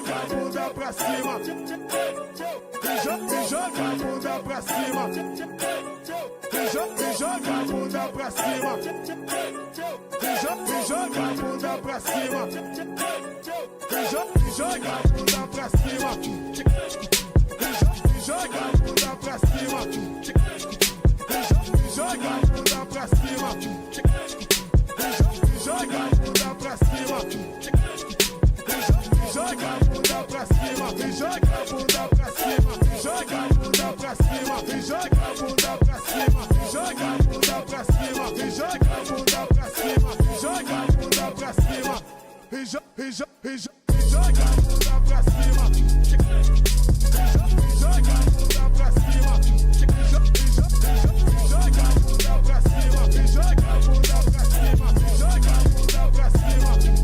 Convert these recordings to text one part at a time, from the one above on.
bunda pra cima. E joga a bunda pra cima. E joga a bunda pra cima. E joga a bunda pra cima. E joga a bunda pra cima. E joga a bunda pra cima. E joga a bunda pra cima. E joga a bunda pra cima. E joga a bunda pra cima. E joga a bunda pra cima. E joga a bunda pra cima. E joga a bunda pra cima. E joga a bunda pra cima. E joga a bunda pra cima. E joga a bunda pra cima. E joga a bunda pra cima. E joga a bunda pra cima. Joga a bunda pra cima, e joga a bunda pra cima, e joga a bunda pra cima, joga a bunda pra cima, joga a bunda pra cima, joga a bunda pra cima, e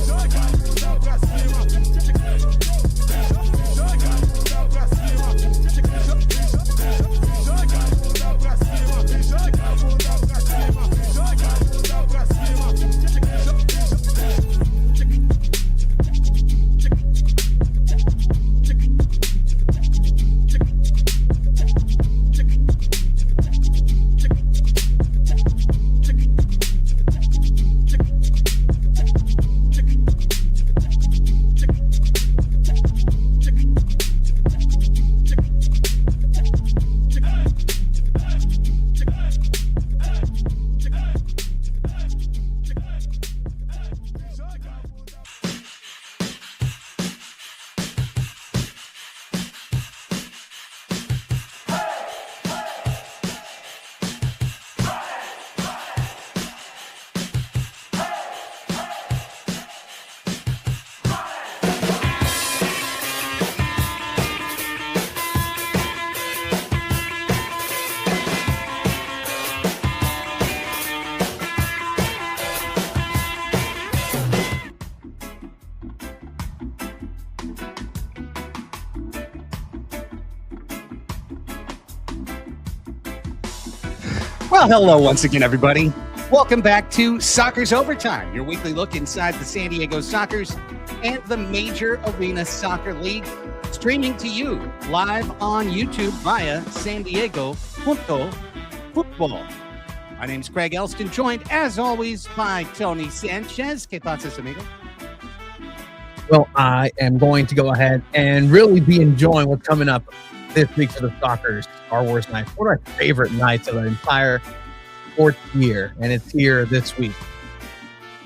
joga a bunda pra cima, joga a bunda pra cima. Well, hello once again, everybody. Welcome back to Soccer's Overtime, your weekly look inside the San Diego Soccers and the Major Arena Soccer League, streaming to you live on YouTube via SanDiego.Futbol. My name's Craig Elston, joined as always by Tony Sanchez. ¿Qué pasa, amigo? Well, I am going to go ahead and really be enjoying what's coming up this week for the Soccers Star Wars night. One of my favorite nights of the entire sports year, and it's here this week.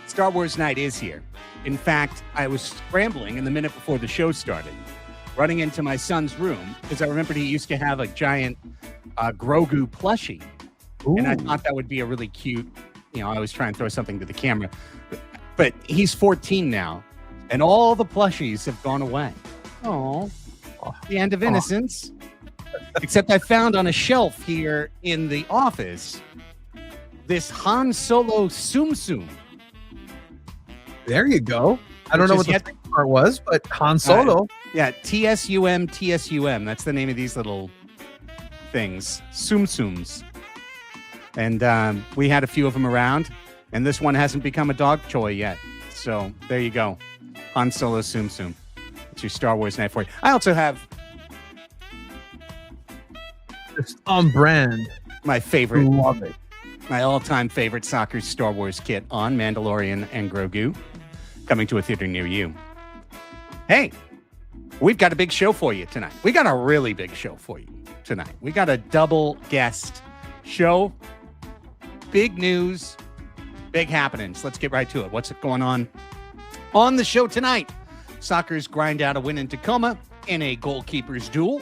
Star Wars night is here. In fact, I was scrambling in the minute before the show started, running into my son's room, because I remembered he used to have a giant Grogu plushie. Ooh. And I thought that would be a really cute, I always try and throw something to the camera. But he's 14 now, and all the plushies have gone away. Oh, the end of innocence. Except I found on a shelf here in the office this Han Solo Tsum Tsum. There you go. I don't know what the second part was, but Han Solo. Yeah, TSUM. That's the name of these little things. Tsum Tsums. And we had a few of them around, and this one hasn't become a dog toy yet. So there you go. Han Solo Tsum Tsum. It's your Star Wars night for you. I also have this on brand. My favorite. Love it. My all-time favorite soccer Star Wars kit on Mandalorian and Grogu, coming to a theater near you. Hey, we've got a big show for you tonight. We got a really big show for you tonight. We got a double guest show. Big news, big happenings. Let's get right to it. What's going on the show tonight? Soccers grind out a win in Tacoma in a goalkeeper's duel.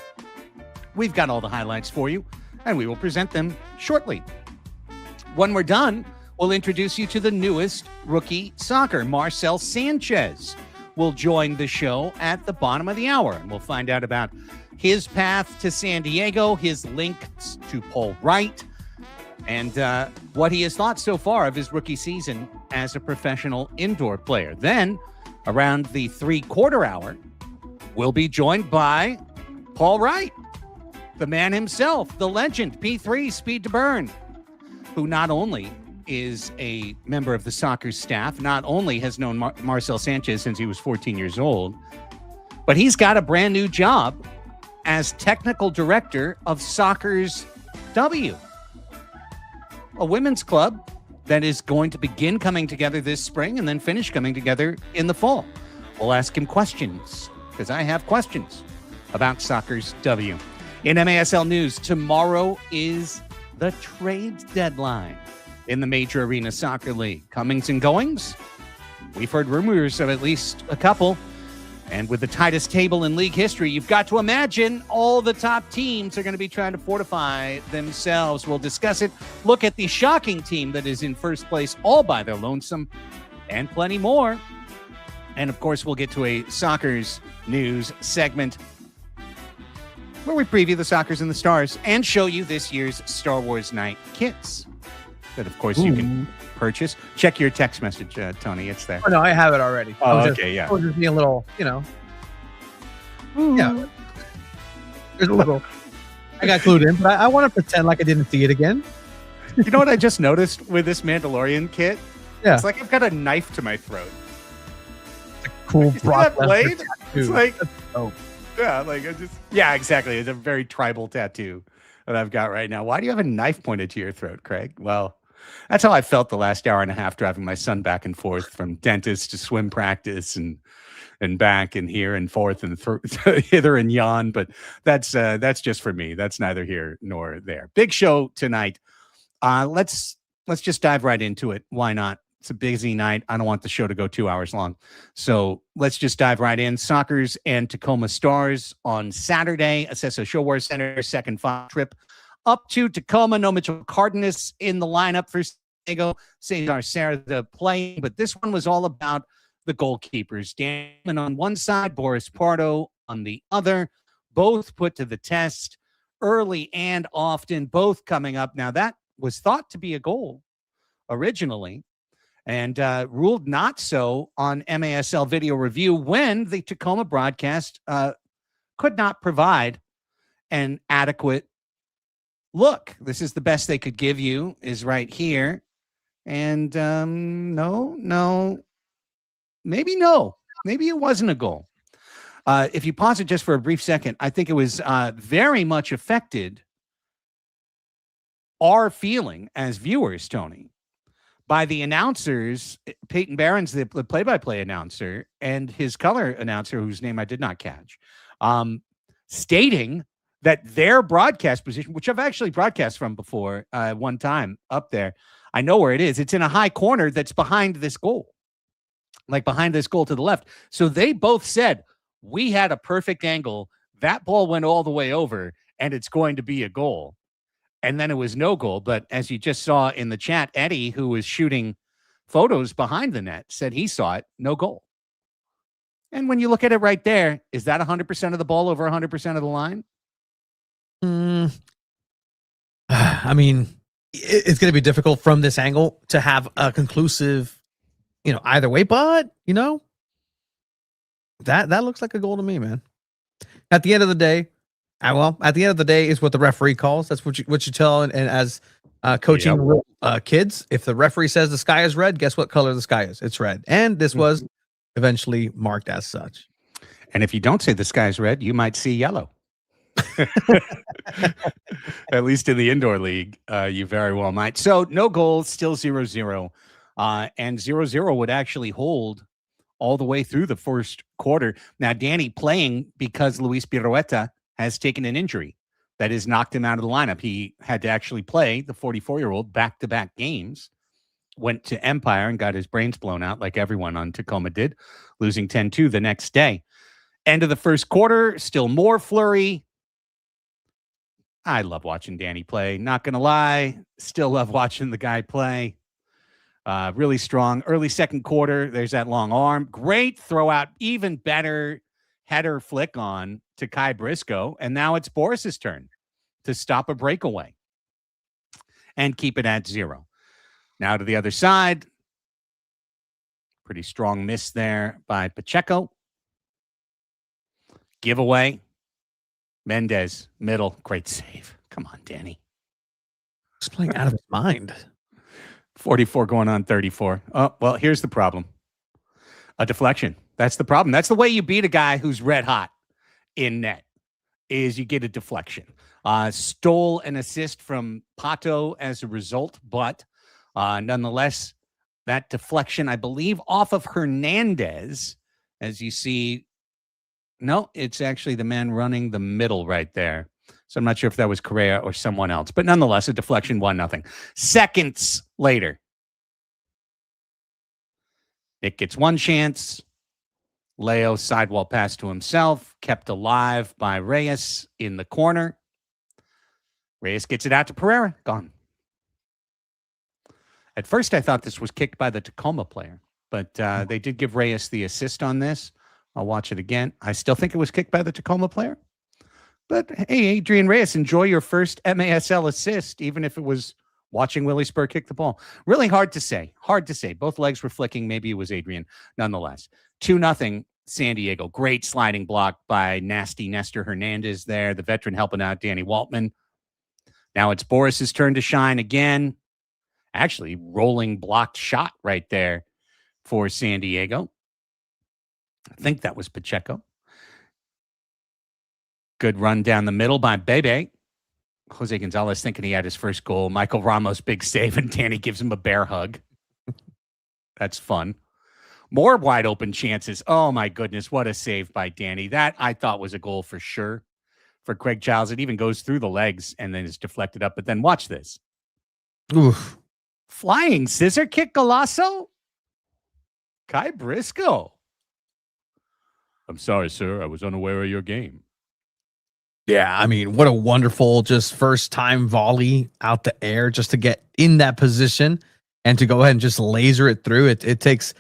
We've got all the highlights for you, and we will present them shortly. When we're done, we'll introduce you to the newest rookie soccer. Marcel Sanchez will join the show at the bottom of the hour, and we'll find out about his path to San Diego, his links to Paul Wright, and what he has thought so far of his rookie season as a professional indoor player. Then, around the three-quarter hour, we'll be joined by Paul Wright, the man himself, the legend, P3, Speed to Burn, who not only is a member of the soccer staff. Not only has known Marcel Sanchez since he was 14 years old, but he's got a brand new job as technical director of Soccer's W, a women's club that is going to begin coming together this spring and then finish coming together in the fall. We'll ask him questions because I have questions about Soccer's W. In MASL news, tomorrow is the trades deadline in the Major Arena Soccer League. Comings and goings? We've heard rumors of at least a couple. And with the tightest table in league history, you've got to imagine all the top teams are going to be trying to fortify themselves. We'll discuss it, look at the shocking team that is in first place all by their lonesome, and plenty more. And, of course, we'll get to a Soccer's news segment where we preview the Soccers and the Stars and show you this year's Star Wars Night kits that, of course, you can purchase. Check your text message, Tony. It's there. Oh, no, I have it already. Oh, okay, yeah. I was just being a little, yeah. There's a little. I got clued in, but I want to pretend like I didn't see it again. You know what I just noticed with this Mandalorian kit? Yeah. It's like I've got a knife to my throat. It's a cool Brock that blade? Lesnar It's tattoo. like, Oh, yeah, exactly. It's a very tribal tattoo that I've got right now. Why do you have a knife pointed to your throat, Craig? Well, that's how I felt the last hour and a half driving my son back and forth from dentist to swim practice and back and here and forth and hither and yon. But that's just for me. That's neither here nor there. Big show tonight. Let's just dive right into it. Why not? It's a busy night. I don't want the show to go 2 hours long. So let's just dive right in. Soccers and Tacoma Stars on Saturday. Acesso Showwear Center, second final trip up to Tacoma. No Mitchell Cardenas in the lineup for San Diego. Cesar Serra playing, but this one was all about the goalkeepers. Dan on one side, Boris Pardo on the other. Both put to the test early and often, both coming up. Now, that was thought to be a goal originally and ruled not so on MASL video review when the Tacoma broadcast could not provide an adequate look. This is the best they could give you, is right here. And maybe it wasn't a goal. If you pause it just for a brief second, I think it was very much affected our feeling as viewers, Tony, by the announcers, Peyton Barron's the play-by-play announcer, and his color announcer, whose name I did not catch, stating that their broadcast position, which I've actually broadcast from before one time up there, I know where it is. It's in a high corner that's behind this goal, like behind this goal to the left. So they both said, we had a perfect angle. That ball went all the way over, and it's going to be a goal. And then it was no goal. But as you just saw in the chat, Eddie, who was shooting photos behind the net, said he saw it, no goal. And when you look at it right there, is that 100% of the ball over 100% of the line? I mean, it's going to be difficult from this angle to have a conclusive, either way. But that looks like a goal to me, man. At the end of the day, is what the referee calls. That's what you tell. And as coaching kids, if the referee says the sky is red, guess what color the sky is? It's red. And this was eventually marked as such. And if you don't say the sky is red, you might see yellow. At least in the indoor league, you very well might. So no goals, still 0-0. And 0-0 would actually hold all the way through the first quarter. Now, Danny playing because Luis Pirueta has taken an injury that has knocked him out of the lineup. He had to actually play, the 44-year-old, back-to-back games. Went to Empire and got his brains blown out like everyone on Tacoma did, losing 10-2 the next day. End of the first quarter, still more flurry. I love watching Danny play. Not going to lie, still love watching the guy play. Really strong. Early second quarter, there's that long arm. Great throw out. Even better header flick on to Kai Briscoe. And now it's Boris's turn to stop a breakaway and keep it at 0. Now to the other side. Pretty strong miss there by Pacheco. Giveaway. Mendez, middle. Great save. Come on, Danny. He's playing out of his mind. 44 going on 34. Oh, well, here's the problem. A deflection. That's the problem. That's the way you beat a guy who's red hot in net, is you get a deflection. Stole an assist from Pato as a result, but nonetheless, that deflection, I believe, off of Hernandez, as you see. No, it's actually the man running the middle right there. So I'm not sure if that was Correa or someone else, but nonetheless, a deflection, 1-0. Seconds later, Nick gets one chance. Leo sidewall pass to himself, kept alive by Reyes in the corner. Reyes gets it out to Pereira, gone. At first, I thought this was kicked by the Tacoma player, but they did give Reyes the assist on this. I'll watch it again. I still think it was kicked by the Tacoma player. But hey, Adrian Reyes, enjoy your first MASL assist, even if it was watching Willie Spur kick the ball. Really hard to say. Hard to say. Both legs were flicking. Maybe it was Adrian. Nonetheless, 2-0 San Diego. Great sliding block by nasty Nestor Hernandez there. The veteran helping out Danny Waltman. Now it's Boris's turn to shine again. Actually, rolling blocked shot right there for San Diego. I think that was Pacheco. Good run down the middle by Bebe. Jose Gonzalez thinking he had his first goal. Michael Ramos, big save, and Danny gives him a bear hug. That's fun. More wide open chances. Oh, my goodness. What a save by Danny. That I thought was a goal for sure for Craig Giles. It even goes through the legs and then is deflected up. But then watch this. Oof. Flying scissor kick golazo. Kai Briscoe. I'm sorry, sir. I was unaware of your game. Yeah, I mean, what a wonderful just first time volley out the air just to get in that position and to go ahead and just laser it through. It takes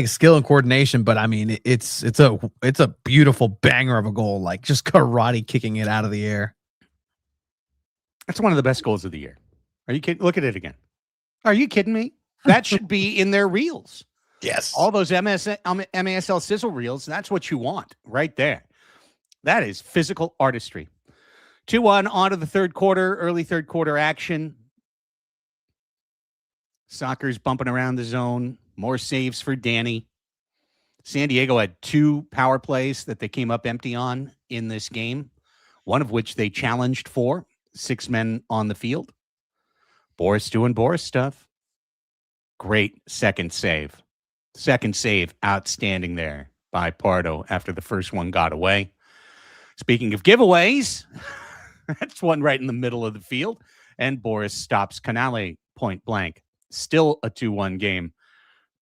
skill and coordination, but I mean, it's a beautiful banger of a goal, like just karate kicking it out of the air. That's one of the best goals of the year. Are you kidding? Look at it again. Are you kidding me? That should be in their reels. Yes. All those MASL sizzle reels, that's what you want right there. That is physical artistry. 2-1 on to the third quarter, early third quarter action. Soccer's bumping around the zone. More saves for Danny. San Diego had 2 power plays that they came up empty on in this game, one of which they challenged for. 6 men on the field. Boris doing Boris stuff. Great second save. Second save, outstanding there by Pardo after the first one got away. Speaking of giveaways, that's one right in the middle of the field. And Boris stops Canale point blank. Still a 2-1 game.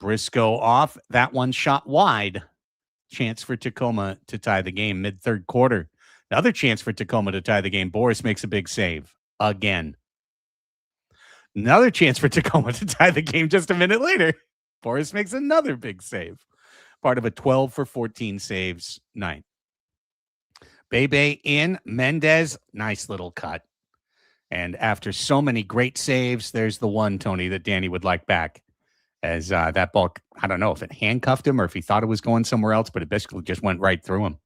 Briscoe off. That one shot wide. Chance for Tacoma to tie the game mid-third quarter. Another chance for Tacoma to tie the game. Boris makes a big save again. Another chance for Tacoma to tie the game just a minute later. Boris makes another big save. Part of a 12 for 14 saves night. Bebe in. Mendez, nice little cut. And after so many great saves, there's the one, Tony, that Danny would like back. As that ball, I don't know if it handcuffed him or if he thought it was going somewhere else, but it basically just went right through him.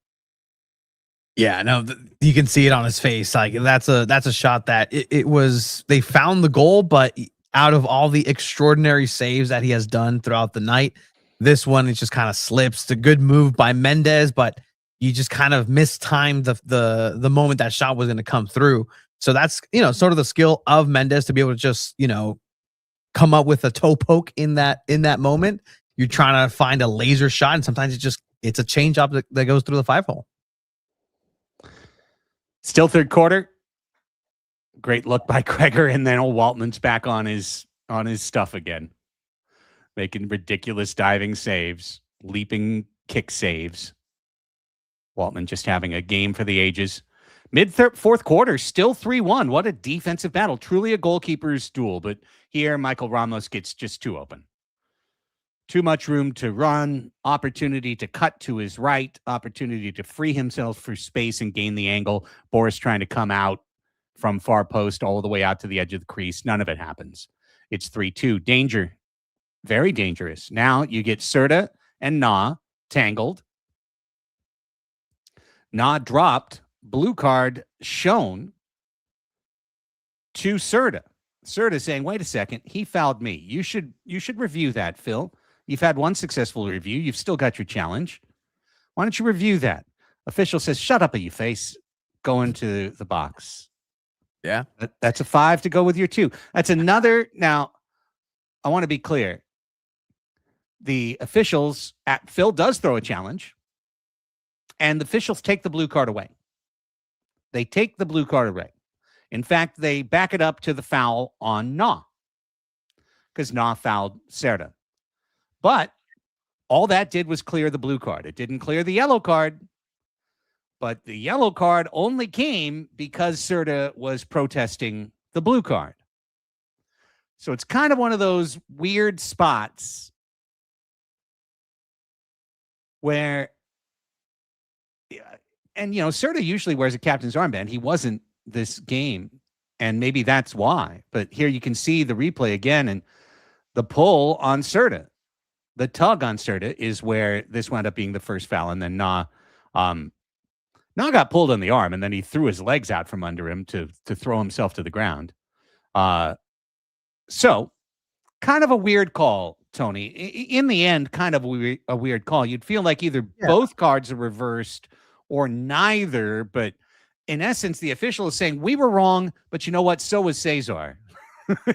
Yeah, no, you can see it on his face. Like that's a shot that it was. They found the goal, but out of all the extraordinary saves that he has done throughout the night, this one it just kind of slips. It's a good move by Mendez, but you just kind of mistimed the moment that shot was going to come through. So that's sort of the skill of Mendez to be able to just come up with a toe poke in that moment. You're trying to find a laser shot, and sometimes it's a change up that goes through the 5-hole. Still third quarter. Great look by Kreger, and then old Waltman's back on his stuff again. Making ridiculous diving saves, leaping kick saves. Waltman just having a game for the ages. Fourth quarter, still 3-1. What a defensive battle. Truly a goalkeeper's duel, but here Michael Ramos gets just too open. Too much room to run, opportunity to cut to his right, opportunity to free himself for space and gain the angle. Boris trying to come out from far post all the way out to the edge of the crease. None of it happens. It's 3-2. Danger. Very dangerous. Now you get Serta and Na tangled. Na dropped. Blue card shown to Serta. Serta saying, wait a second, he fouled me. You should review that, Phil. You've had one successful review. You've still got your challenge. Why don't you review that? Official says, shut up, you face. Go into the box. Yeah. That's a 5 to go with your 2. That's another. Now, I want to be clear. The officials Phil does throw a challenge, and the officials take the blue card away. They take the blue card away. In fact, they back it up to the foul on Na, because Na fouled Serta. But all that did was clear the blue card. It didn't clear the yellow card. But the yellow card only came because Serta was protesting the blue card. So it's kind of one of those weird spots where, and Serta usually wears a captain's armband. He wasn't this game, and maybe that's why. But here you can see the replay again, and the pull on Serta, the tug on Serta is where this wound up being the first foul, and then Na got pulled on the arm, and then he threw his legs out from under him to throw himself to the ground. So kind of a weird call, Tony. In the end, kind of a weird call. You'd feel like either both cards are reversed or neither, but in essence, the official is saying, we were wrong, but you know what? So was Cesar.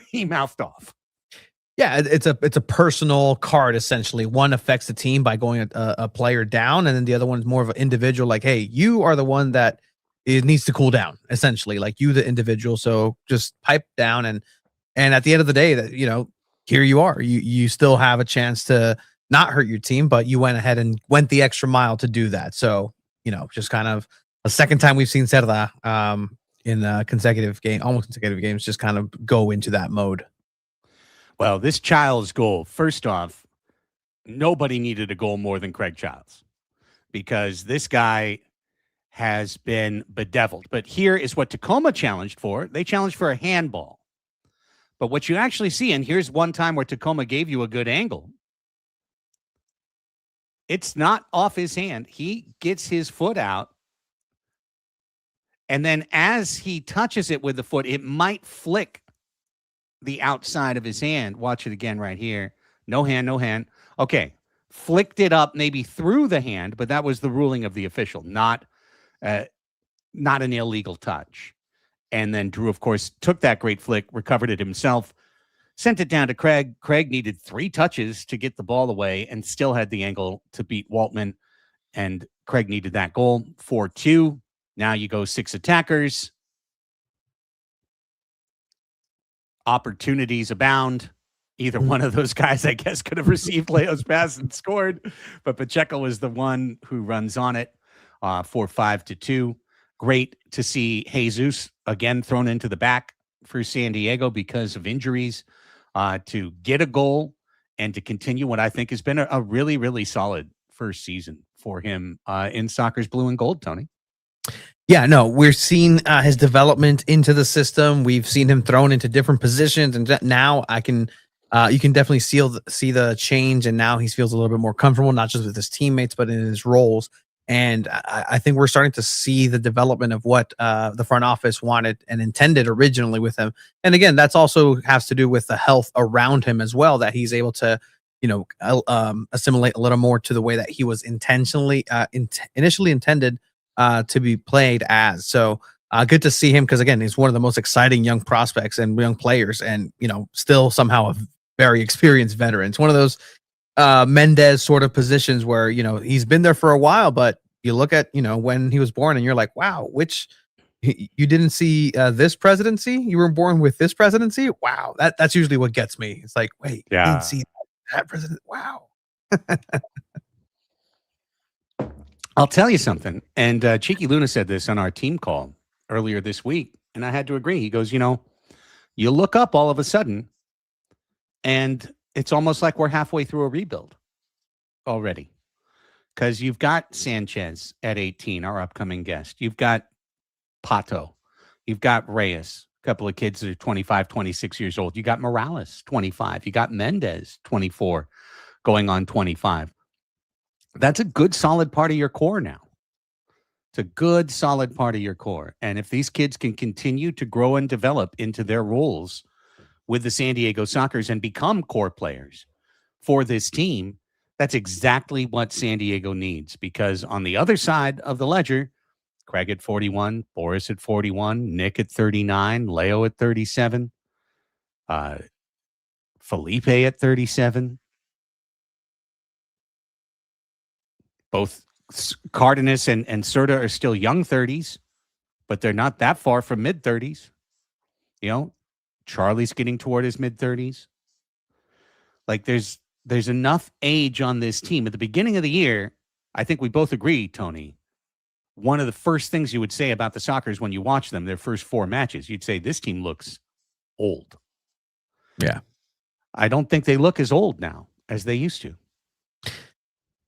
He mouthed off. Yeah, it's a personal card, essentially. One affects the team by going a player down, and then the other one is more of an individual, like, hey, you are the one that it needs to cool down, essentially, like you, the individual. So just pipe down, and at the end of the day, that here you are. You still have a chance to not hurt your team, but you went ahead and went the extra mile to do that. So just kind of a second time we've seen Serra in almost consecutive games, just kind of go into that mode. Well, this Childs goal, first off, nobody needed a goal more than Craig Childs, because this guy has been bedeviled. But here is what Tacoma challenged for. They challenged for a handball. But what you actually see, and here's one time where Tacoma gave you a good angle. It's not off his hand. He gets his foot out. And then as he touches it with the foot, it might flick the outside of his hand. Watch it again right here. No hand, no hand. Okay. Flicked it up maybe through the hand, but that was the ruling of the official, not an illegal touch. And then Drew, of course, took that great flick, recovered it himself, sent it down to Craig. Craig needed 3 touches to get the ball away and still had the angle to beat Waltman. And Craig needed that goal. 4-2. Now you go 6 attackers. Opportunities abound. Either one of those guys, I guess, could have received Leo's pass and scored. But Pacheco was the one who runs on it. 4-5-2. Great to see Jesus again thrown into the back for San Diego because of injuries, to get a goal and to continue what I think has been a really, really solid first season for him in soccer's blue and gold, Tony. Yeah, no, we're seeing his development into the system. We've seen him thrown into different positions, and now you can definitely see the change. And now he feels a little bit more comfortable, not just with his teammates, but in his roles. And I think we're starting to see the development of what the front office wanted and intended originally with him. And again, that's also has to do with the health around him as well, that he's able to, assimilate a little more to the way that he was initially intended to be played as. So good to see him, because again, he's one of the most exciting young prospects and young players, and still somehow a very experienced veteran. It's one of those Mendez sort of positions where he's been there for a while, but you look at when he was born and you're like, wow, you didn't see this presidency, you were born with this presidency. Wow, that's usually what gets me. It's like, wait, yeah, you didn't see that president. Wow. I'll tell you something. And Cheeky Luna said this on our team call earlier this week, and I had to agree. He goes, you look up all of a sudden, and it's almost like we're halfway through a rebuild already, because you've got Sanchez at 18, our upcoming guest. You've got Pato. You've got Reyes, a couple of kids that are 25, 26 years old. You got Morales, 25. You got Mendez, 24, going on 25. That's a good, solid part of your core now. It's a good, solid part of your core. And if these kids can continue to grow and develop into their roles with the San Diego Sockers and become core players for this team, that's exactly what San Diego needs. Because on the other side of the ledger, Craig at 41, Boris at 41, Nick at 39, Leo at 37, Felipe at 37. Both Cardenas and Serta are still young 30s, but they're not that far from mid 30s. You know, Charlie's getting toward his mid 30s. Like there's enough age on this team. At the beginning of the year, I think we both agree, Tony, one of the first things you would say about the Sockers when you watch them, their first 4 matches, you'd say this team looks old. Yeah. I don't think they look as old now as they used to.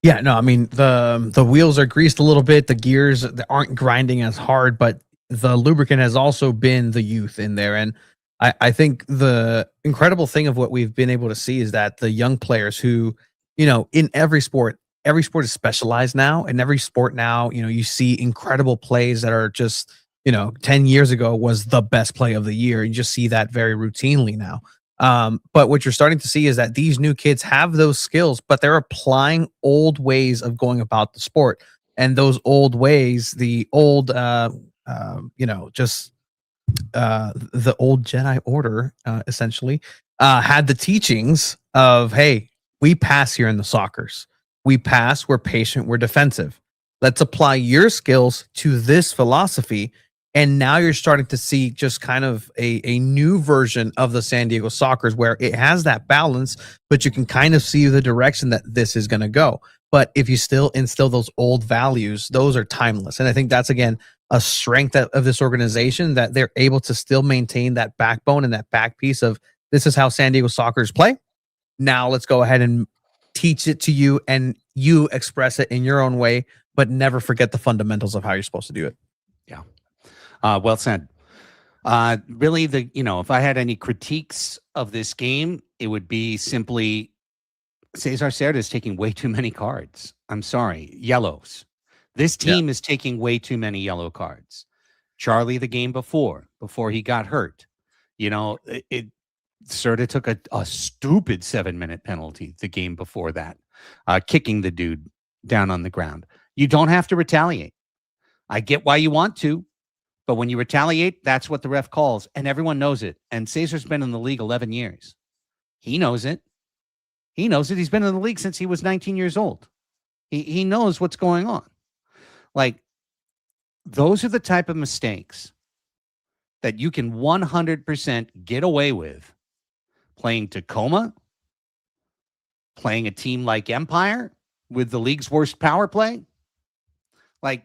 Yeah, no, I mean, the wheels are greased a little bit. The gears aren't grinding as hard, but the lubricant has also been the youth in there. And I think the incredible thing of what we've been able to see is that the young players who, in every sport is specialized now. In every sport now, you see incredible plays that are just, 10 years ago was the best play of the year. You just see that very routinely now. But what you're starting to see is that these new kids have those skills, but they're applying old ways of going about the sport. And those old ways, the old, the old Jedi Order, essentially, had the teachings of, hey, we pass here in the Sockers. We pass, we're patient, we're defensive. Let's apply your skills to this philosophy. And now you're starting to see just kind of a new version of the San Diego Sockers where it has that balance, but you can kind of see the direction that this is going to go. But if you still instill those old values, those are timeless. And I think that's, again, a strength of this organization, that they're able to still maintain that backbone and that back piece of, this is how San Diego Sockers play. Now let's go ahead and teach it to you and you express it in your own way, but never forget the fundamentals of how you're supposed to do it. Yeah. Well said. Really, if I had any critiques of this game, it would be simply Cesar Cerda is taking way too many cards. I'm sorry, yellows. This team is taking way too many yellow cards. Charlie, the game before he got hurt, Cerda took a stupid 7-minute penalty the game before that, kicking the dude down on the ground. You don't have to retaliate. I get why you want to. But when you retaliate, that's what the ref calls, and everyone knows it. And Cesar's been in the league 11 years. He knows it. He knows it. He's been in the league since he was 19 years old. He knows what's going on. Like, those are the type of mistakes that you can 100% get away with playing Tacoma, playing a team like Empire with the league's worst power play. Like,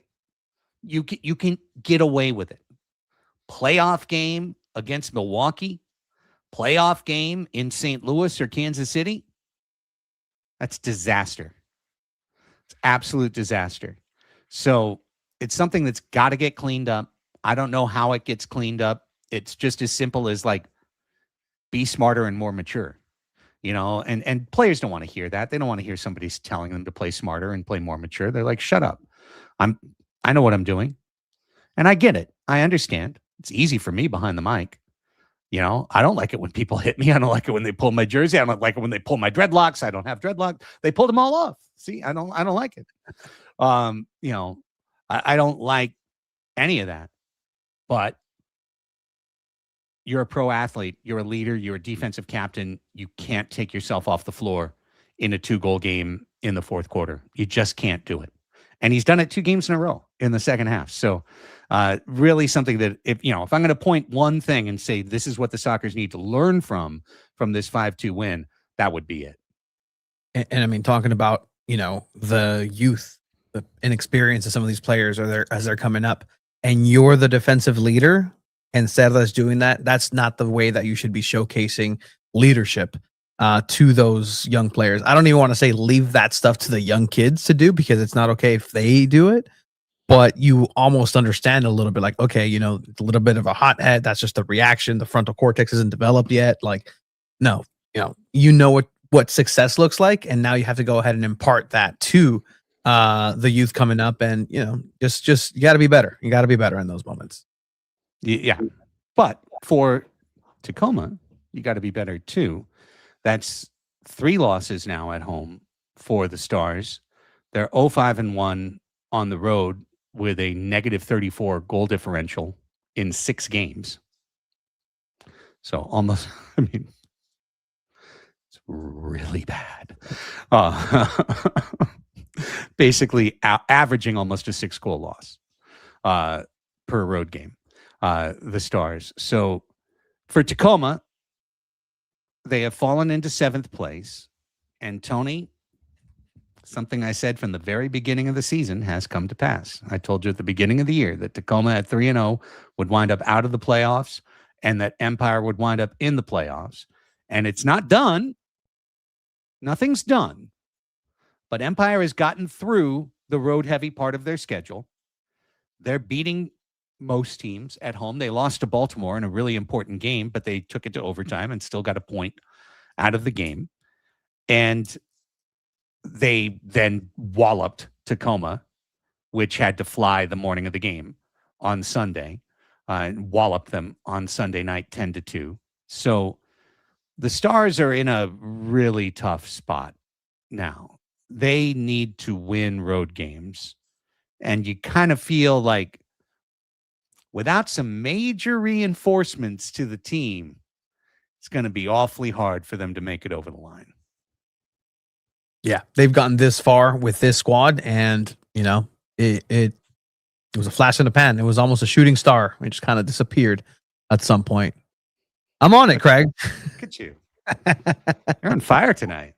you can get away with it. Playoff game against Milwaukee, playoff game in St. Louis or Kansas City. That's disaster. It's absolute disaster. So it's something that's got to get cleaned up. I don't know how it gets cleaned up. It's just as simple as, like, be smarter and more mature. And players don't want to hear that. They don't want to hear somebody telling them to play smarter and play more mature. They're like, shut up. I know what I'm doing. And I get it. I understand. It's easy for me behind the mic. I don't like it when people hit me. I don't like it when they pull my jersey. I don't like it when they pull my dreadlocks. I don't have dreadlocks. They pulled them all off. See, I don't like it. I don't like any of that. But you're a pro athlete. You're a leader. You're a defensive captain. You can't take yourself off the floor in a 2-goal game in the fourth quarter. You just can't do it. And he's done it 2 games in a row in the second half. So really something that if I'm going to point one thing and say this is what the Sockers need to learn from this 5-2 win, that would be it. And I mean, talking about, the youth, the inexperience of some of these players as they're coming up, and you're the defensive leader, instead of us doing that, that's not the way that you should be showcasing leadership to those young players. I don't even want to say leave that stuff to the young kids to do, because it's not okay if they do it, but you almost understand a little bit, like, okay, a little bit of a hothead, that's just a reaction. The frontal cortex isn't developed yet. Like, no, what success looks like. And now you have to go ahead and impart that to the youth coming up, and, just you got to be better. You got to be better in those moments. Yeah. But for Tacoma, You got to be better too. That's 3 losses now at home for the Stars. They're 0-5-1 on the road with a -34 goal differential in 6 games. So almost, I mean, it's really bad. Basically averaging almost a 6-goal loss per road game, the Stars. So for Tacoma, they have fallen into 7th place. And Tony, something I said from the very beginning of the season has come to pass. I told you at the beginning of the year that Tacoma at 3-0 would wind up out of the playoffs and that Empire would wind up in the playoffs. And it's not done. Nothing's done. But Empire has gotten through the road-heavy part of their schedule. They're beating most teams at home. They lost to Baltimore in a really important game, but they took it to overtime and still got a point out of the game. And they then walloped Tacoma, which had to fly the morning of the game on Sunday, and walloped them on Sunday night 10-2. So the Stars are in a really tough spot now. They need to win road games. And you kind of feel like without some major reinforcements to the team, it's going to be awfully hard for them to make it over the line. Yeah, they've gotten this far with this squad, and it was a flash in the pan. It was almost a shooting star. It just kind of disappeared at some point. I'm on it, Craig. Look at you. You're on fire tonight.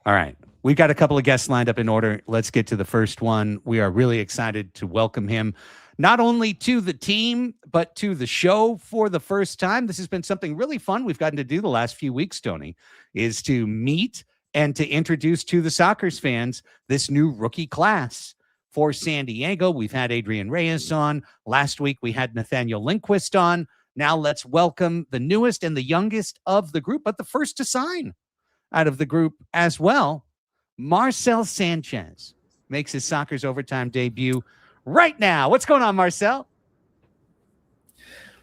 All right. We've got a couple of guests lined up in order. Let's get to the first one. We are really excited to welcome him not only to the team, but to the show for the first time. This has been something really fun we've gotten to do the last few weeks, Tony, is to meet and to introduce to the Sockers fans this new rookie class for San Diego. We've had Adrian Reyes on. Last week, we had Nathaniel Lindquist on. Now let's welcome the newest and the youngest of the group, but the first to sign out of the group as well. Marcel Sanchez makes his Sockers Overtime debut right now. What's going on, Marcel?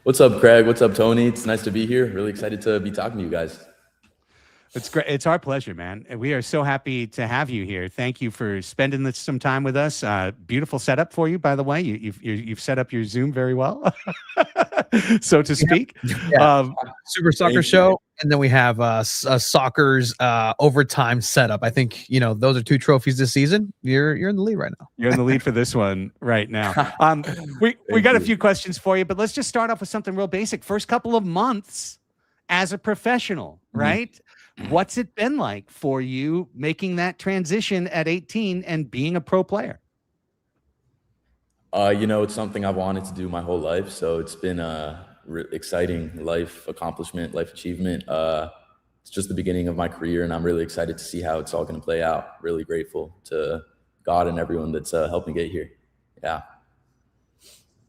What's up, Craig? What's up, Tony? It's nice to be here. Really excited to be talking to you guys. It's great. It's our pleasure, man. We are so happy to have you here. Thank you for spending some time with us. Beautiful setup for you, by the way. You've set up your Zoom very well, so to speak. Yeah. Super Soccer Show, and then we have a Soccer's Overtime setup. I think those are 2 trophies this season. You're in the lead right now. You're in the lead for this one right now. We got a few questions for you, but let's just start off with something real basic. First couple of months as a professional, right? What's it been like for you making that transition at 18 and being a pro player? It's something I've wanted to do my whole life. So it's been a exciting life accomplishment, life achievement. It's just the beginning of my career, and I'm really excited to see how it's all going to play out. Really grateful to God and everyone that's helped me get here. Yeah.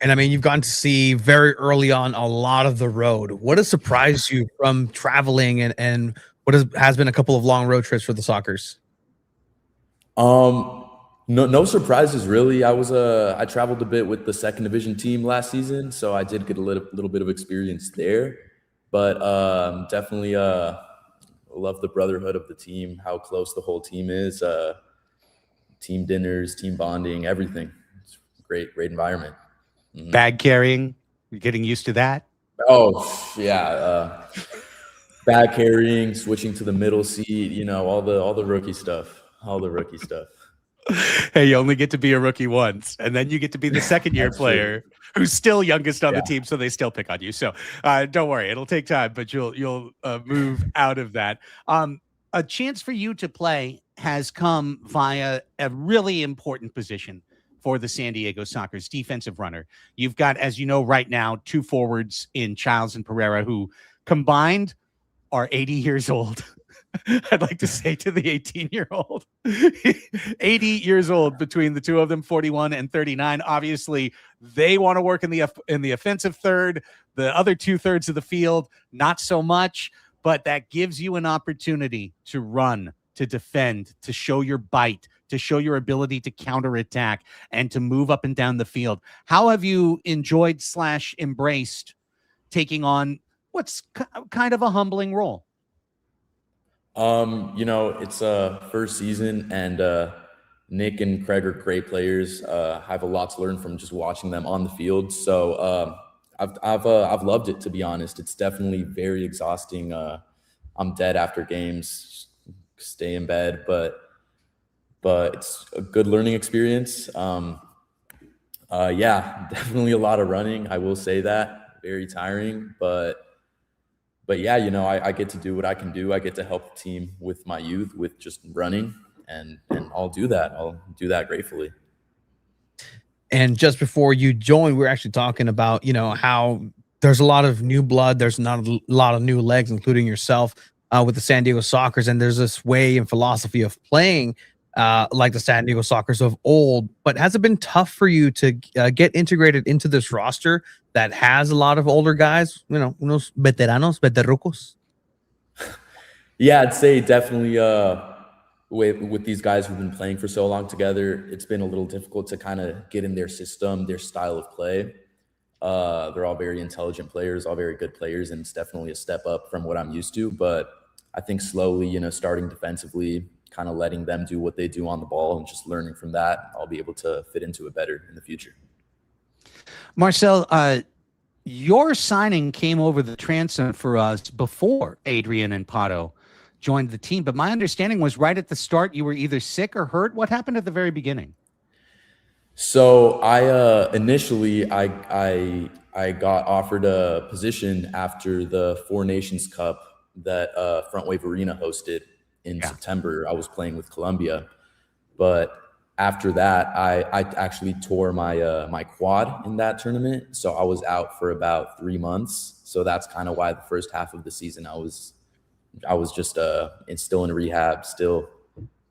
And I mean, you've gotten to see very early on a lot of the road. What has surprised you from traveling and what has been a couple of long road trips for the Sockers? No surprises really. I traveled a bit with the 2nd Division team last season, so I did get a little bit of experience there. But definitely love the brotherhood of the team, how close the whole team is. Team dinners, team bonding, everything. It's a great environment. Mm-hmm. Bag carrying, you're getting used to that? Oh yeah. Bag carrying, switching to the middle seat, all the rookie stuff. Hey, you only get to be a rookie once, and then you get to be the second-year player who's still youngest on the team, so they still pick on you. So don't worry, it'll take time, but you'll move out of that. A chance for you to play has come via a really important position for the San Diego Sockers, defensive runner. You've got, as you know, right now, 2 forwards in Childs and Pereira who combined are 80 years old. I'd like to say to the 18-year-old, 80 years old between the 2 of them, 41 and 39. Obviously, they want to work in the offensive third. The other 2/3 of the field, not so much. But that gives you an opportunity to run, to defend, to show your bite, to show your ability to counterattack, and to move up and down the field. How have you enjoyed / embraced taking on what's kind of a humbling role? It's a first season, and Nick and Craig are great players. I have a lot to learn from just watching them on the field. So I've loved it, to be honest. It's definitely very exhausting. I'm dead after games, stay in bed, but it's a good learning experience. Yeah, definitely a lot of running. I will say that, very tiring, but yeah, I get to do what I can do. I get to help the team with my youth, with just running, and I'll do that. I'll do that gratefully. And just before you joined, we were actually talking about, how there's a lot of new blood. There's not a lot of new legs, including yourself, with the San Diego Sockers. And there's this way and philosophy of playing like the San Diego Sockers of old. But has it been tough for you to get integrated into this roster that has a lot of older guys, unos veteranos, veterrucos? Yeah, I'd say definitely with these guys who've been playing for so long together, it's been a little difficult to kind of get in their system, their style of play. They're all very intelligent players, all very good players, and it's definitely a step up from what I'm used to. But I think slowly, starting defensively, kind of letting them do what they do on the ball and just learning from that, I'll be able to fit into it better in the future. Marcel, your signing came over the transom for us before Adrian and Pato joined the team, but my understanding was right at the start you were either sick or hurt. What happened at the very beginning? So I initially I got offered a position after the Four Nations Cup that Front Wave Arena hosted in September. I was playing with Colombia, but after that, I actually tore my my quad in that tournament, so I was out for about 3 months. So that's kind of why the first half of the season I was just still in rehab, still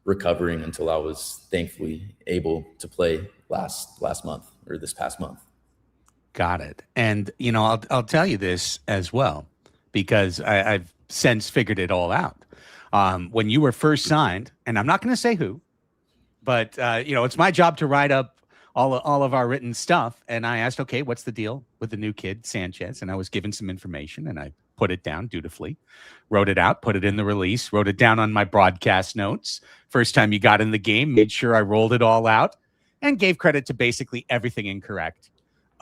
recovering until I was thankfully able to play last month, or this past month. Got it. And I'll tell you this as well, because I've since figured it all out. When you were first signed, and I'm not going to say who, but it's my job to write up all of our written stuff. And I asked, okay, what's the deal with the new kid, Sanchez? And I was given some information, and I put it down dutifully, wrote it out, put it in the release, wrote it down on my broadcast notes. First time you got in the game, made sure I rolled it all out, and gave credit to basically everything incorrect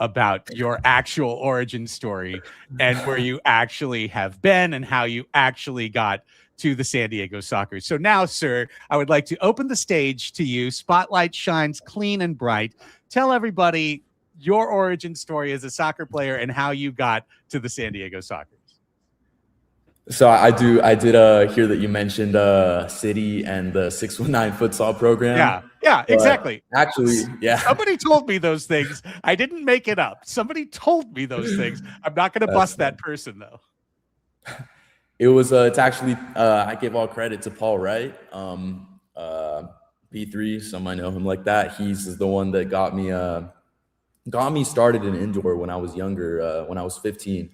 about your actual origin story and where you actually have been and how you actually got to the San Diego Sockers. So now, sir, I would like to open the stage to you. Spotlight shines clean and bright. Tell everybody your origin story as a soccer player and how you got to the San Diego Sockers. So I did hear that you mentioned City and the 619 futsal program. Yeah, exactly. Actually, yeah. Somebody told me those things. I didn't make it up. Somebody told me those things. I'm not going to bust that person, though. It was, it's actually, I give all credit to Paul Wright, P3, some might know him like that. He's the one that got me started in indoor when I was younger, when I was 15.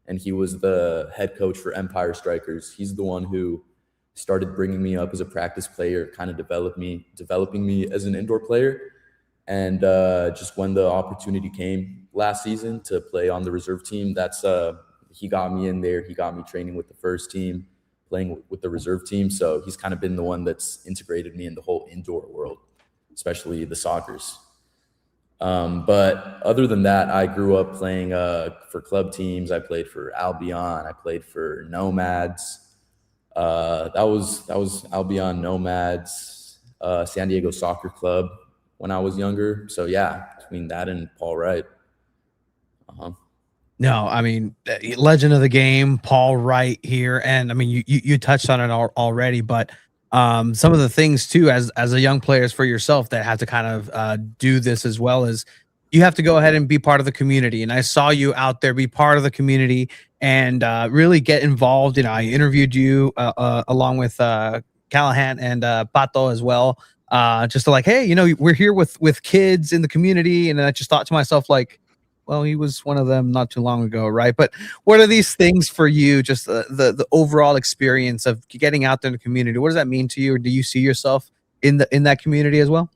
And he was the head coach for Empire Strikers. He's the one who started bringing me up as a practice player, kind of developing me as an indoor player. And just when the opportunity came last season to play on the reserve team, he got me in there. He got me training with the first team, playing with the reserve team. So he's kind of been the one that's integrated me in the whole indoor world, especially the Sockers. But other than that, I grew up playing for club teams. I played for Albion. I played for Nomads. That was Albion, Nomads, San Diego Soccer Club when I was younger. So yeah, between that and Paul Wright. No, I mean, legend of the game, Paul Wright here. And I mean, you touched on it already, but some of the things too, as a young players for yourself that have to kind of do this as well, as you have to go ahead and be part of the community. And I saw you out there be part of the community and really get involved. I interviewed you along with Callahan and Pato as well, just to like, hey, we're here with kids in the community. And I just thought to myself, like, well, he was one of them not too long ago, right? But what are these things for you, just the overall experience of getting out there in the community? What does that mean to you? Or do you see yourself in that community as well?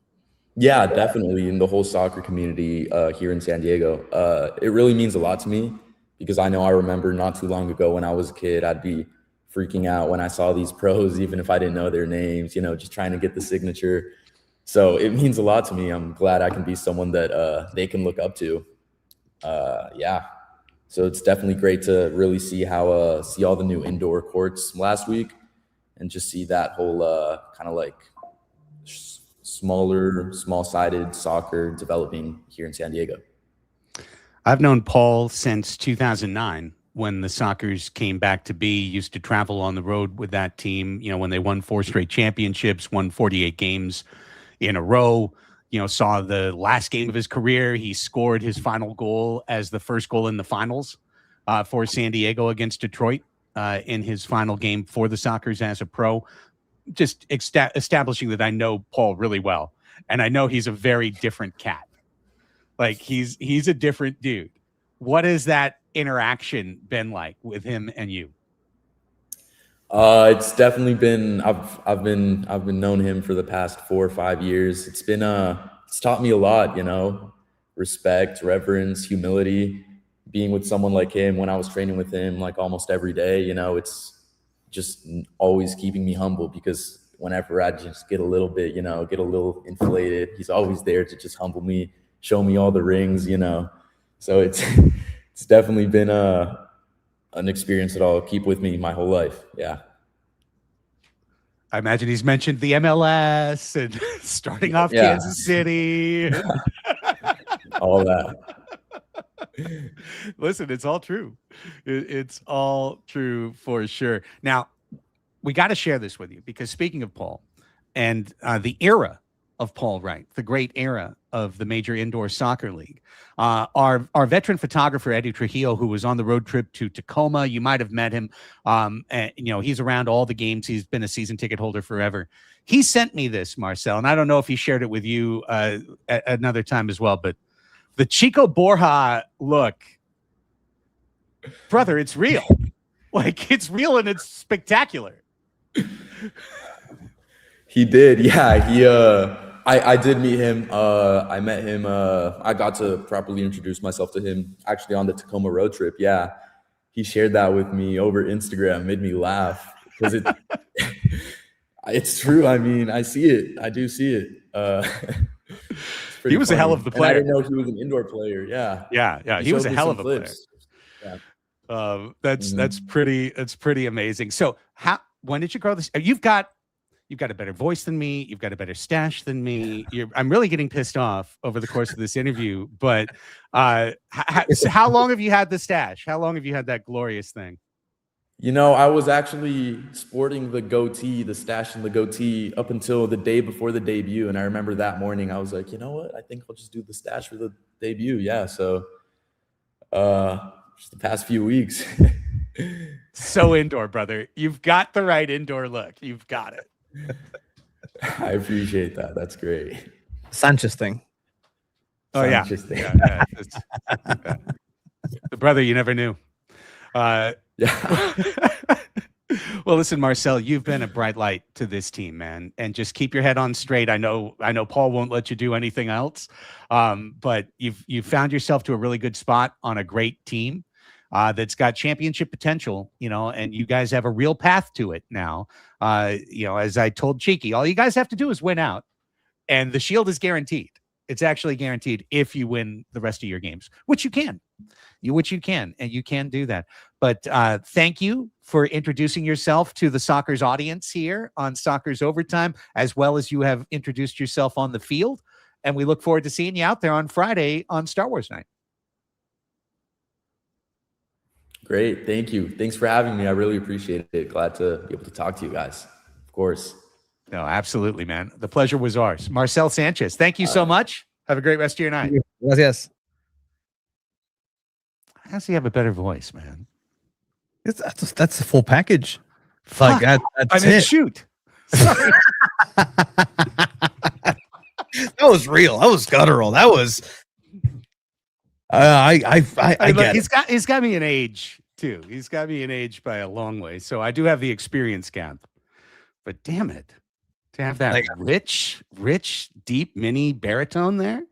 Yeah, definitely. In the whole soccer community here in San Diego, it really means a lot to me. because I know I remember not too long ago when I was a kid, I'd be freaking out when I saw these pros, even if I didn't know their names, just trying to get the signature. So it means a lot to me. I'm glad I can be someone that they can look up to. Yeah. So it's definitely great to really see see all the new indoor courts last week and just see that whole kind of like small-sided soccer developing here in San Diego. I've known Paul since 2009 when the Sockers came back to be. Used to travel on the road with that team, when they won 4 straight championships, won 48 games in a row. Saw the last game of his career. He scored his final goal as the first goal in the finals for San Diego against Detroit in his final game for the Sockers as a pro. Just establishing that I know Paul really well, and I know he's a very different cat. Like he's a different dude. What has that interaction been like with him and you? It's definitely been, I've been known him for the past 4 or 5 years. It's been, it's taught me a lot, respect, reverence, humility, being with someone like him when I was training with him, like almost every day, it's just always keeping me humble, because whenever I just get a little bit, get a little inflated, he's always there to just humble me, show me all the rings, so it's definitely been, an experience that I'll keep with me my whole life. Yeah. I imagine he's mentioned the MLS and starting off Kansas City. All that. Listen, it's all true. It's all true for sure. Now, we got to share this with you, because speaking of Paul and the era of Paul Wright, the great era of the Major Indoor Soccer League, our veteran photographer, Eddie Trujillo, who was on the road trip to Tacoma, you might have met him. And, he's around all the games. He's been a season ticket holder forever. He sent me this, Marcel, and I don't know if he shared it with you at another time as well, but the Chico Borja look, brother, it's real. Like, it's real and it's spectacular. He did. Yeah. I did meet him. I met him. I got to properly introduce myself to him actually on the Tacoma road trip. Yeah. He shared that with me over Instagram, made me laugh because it's true. I mean, I see it. I do see it. He was funny. A hell of the player. And I didn't know he was an indoor player. Yeah. Yeah. He was a hell of a player. Yeah. That's pretty amazing. So when did you grow this? You've got a better voice than me. You've got a better stash than me. I'm really getting pissed off over the course of this interview. But how long have you had the stash? How long have you had that glorious thing? I was actually sporting the stash and the goatee up until the day before the debut. And I remember that morning, I was like, you know what? I think I'll just do the stash for the debut. Yeah. So just the past few weeks. So indoor, brother. You've got the right indoor look. You've got it. I appreciate that. That's great. Sanchez thing. Oh, Sanchez thing. Yeah. The brother you never knew. Yeah. Well, listen, Marcel, you've been a bright light to this team, man, and just keep your head on straight. I know Paul won't let you do anything else, but you've found yourself to a really good spot on a great team that's got championship potential, and you guys have a real path to it now. As I told Cheeky, all you guys have to do is win out, and the Shield is guaranteed. It's actually guaranteed if you win the rest of your games, which you can. And you can do that. But thank you for introducing yourself to the Soccer's audience here on Soccer's Overtime, as well as you have introduced yourself on the field. And we look forward to seeing you out there on Friday on Star Wars Night. Great. Thank you. Thanks for having me. I really appreciate it. Glad to be able to talk to you guys. Of course. No, absolutely, man. The pleasure was ours. Marcel Sanchez, thank you so much. Have a great rest of your night. Yes. How does he have a better voice, man? That's the full package. Like that's it. Shoot. That was real. That was guttural. That was. I get it. He's got me an age too. He's got me an age by a long way. So I do have the experience gap. But damn it, to have that rich, deep mini baritone there.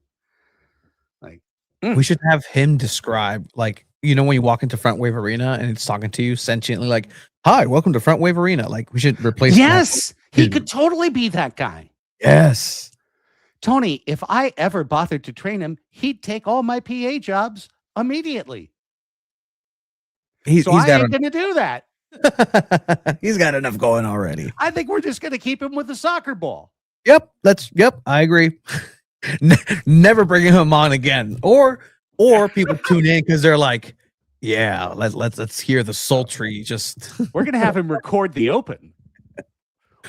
We should have him describe, like, you know, when you walk into Front Wave Arena and it's talking to you sentiently, like, "Hi, welcome to Front Wave Arena." Like, we should replace. Yes, he could totally be that guy. Yes, Tony, if I ever bothered to train him, he'd take all my PA jobs immediately. So I ain't going to do that. He's got enough going already. I think we're just going to keep him with the soccer ball. Yep, I agree. Never bringing him on again. Or people tune in because they're like, yeah, let's hear the sultry. Just we're going to have him record the open.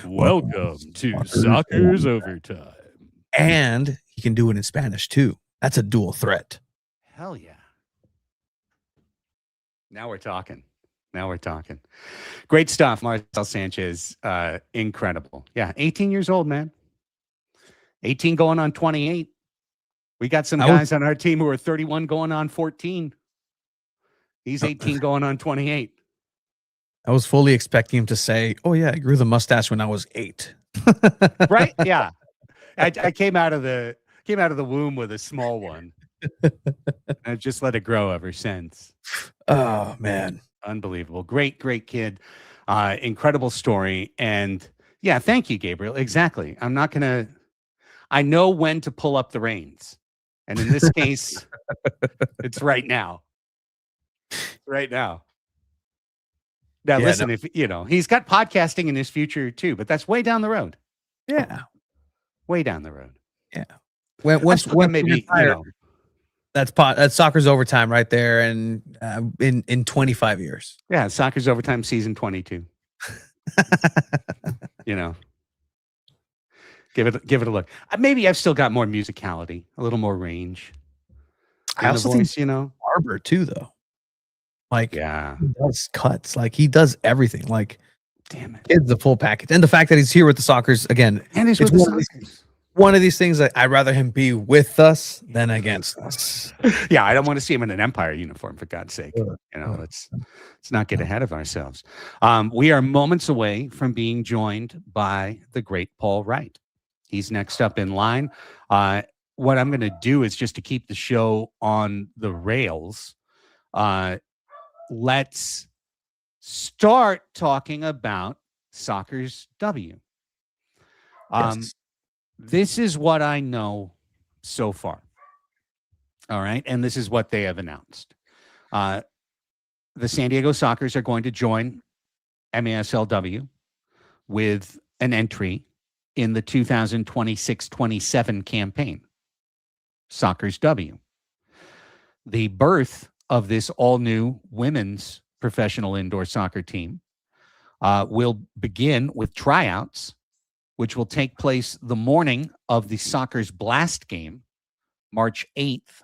Welcome to Soccer's Overtime. And he can do it in Spanish too. That's a dual threat. Hell yeah. Now we're talking. Great stuff, Marcel Sanchez. Incredible. Yeah, 18 years old, man. 18 going on 28. We got some guys on our team who are 31 going on 14. He's 18 going on 28. I was fully expecting him to say, "Oh yeah, I grew the mustache when I was 8." Right? Yeah. I came out of the womb with a small one. I've just let it grow ever since. Oh man. Unbelievable. Great kid. Incredible story. And yeah, thank you, Gabriel. Exactly. I know when to pull up the reins. And in this case, it's right now. Now, listen, if he's got podcasting in his future too, but that's way down the road. Yeah. Way down the road. Yeah. Once maybe, that's Soccer's Overtime right there, and in 25 years. Yeah, Soccer's Overtime season 22. Give it a look. Maybe I've still got more musicality, a little more range. I also think Barber too, though. Like, yeah, he does cuts. Like, he does everything. Like, damn it, it's the full package. And the fact that he's here with the Sockers again, and he's with the Sockers. One of these things that I'd rather him be with us than against us. Yeah, I don't want to see him in an Empire uniform, for God's sake. Let's not get ahead of ourselves. We are moments away from being joined by the great Paul Wright. He's next up in line. What I'm going to do is, just to keep the show on the rails, let's start talking about Soccer's W. Yes. This is what I know so far. All right. And this is what they have announced. The San Diego Sockers are going to join MASLW with an entry in the 2026-27 campaign. Soccer's W. The birth of this all-new women's professional indoor soccer team will begin with tryouts, which will take place the morning of the Soccer's Blast game, March 8th,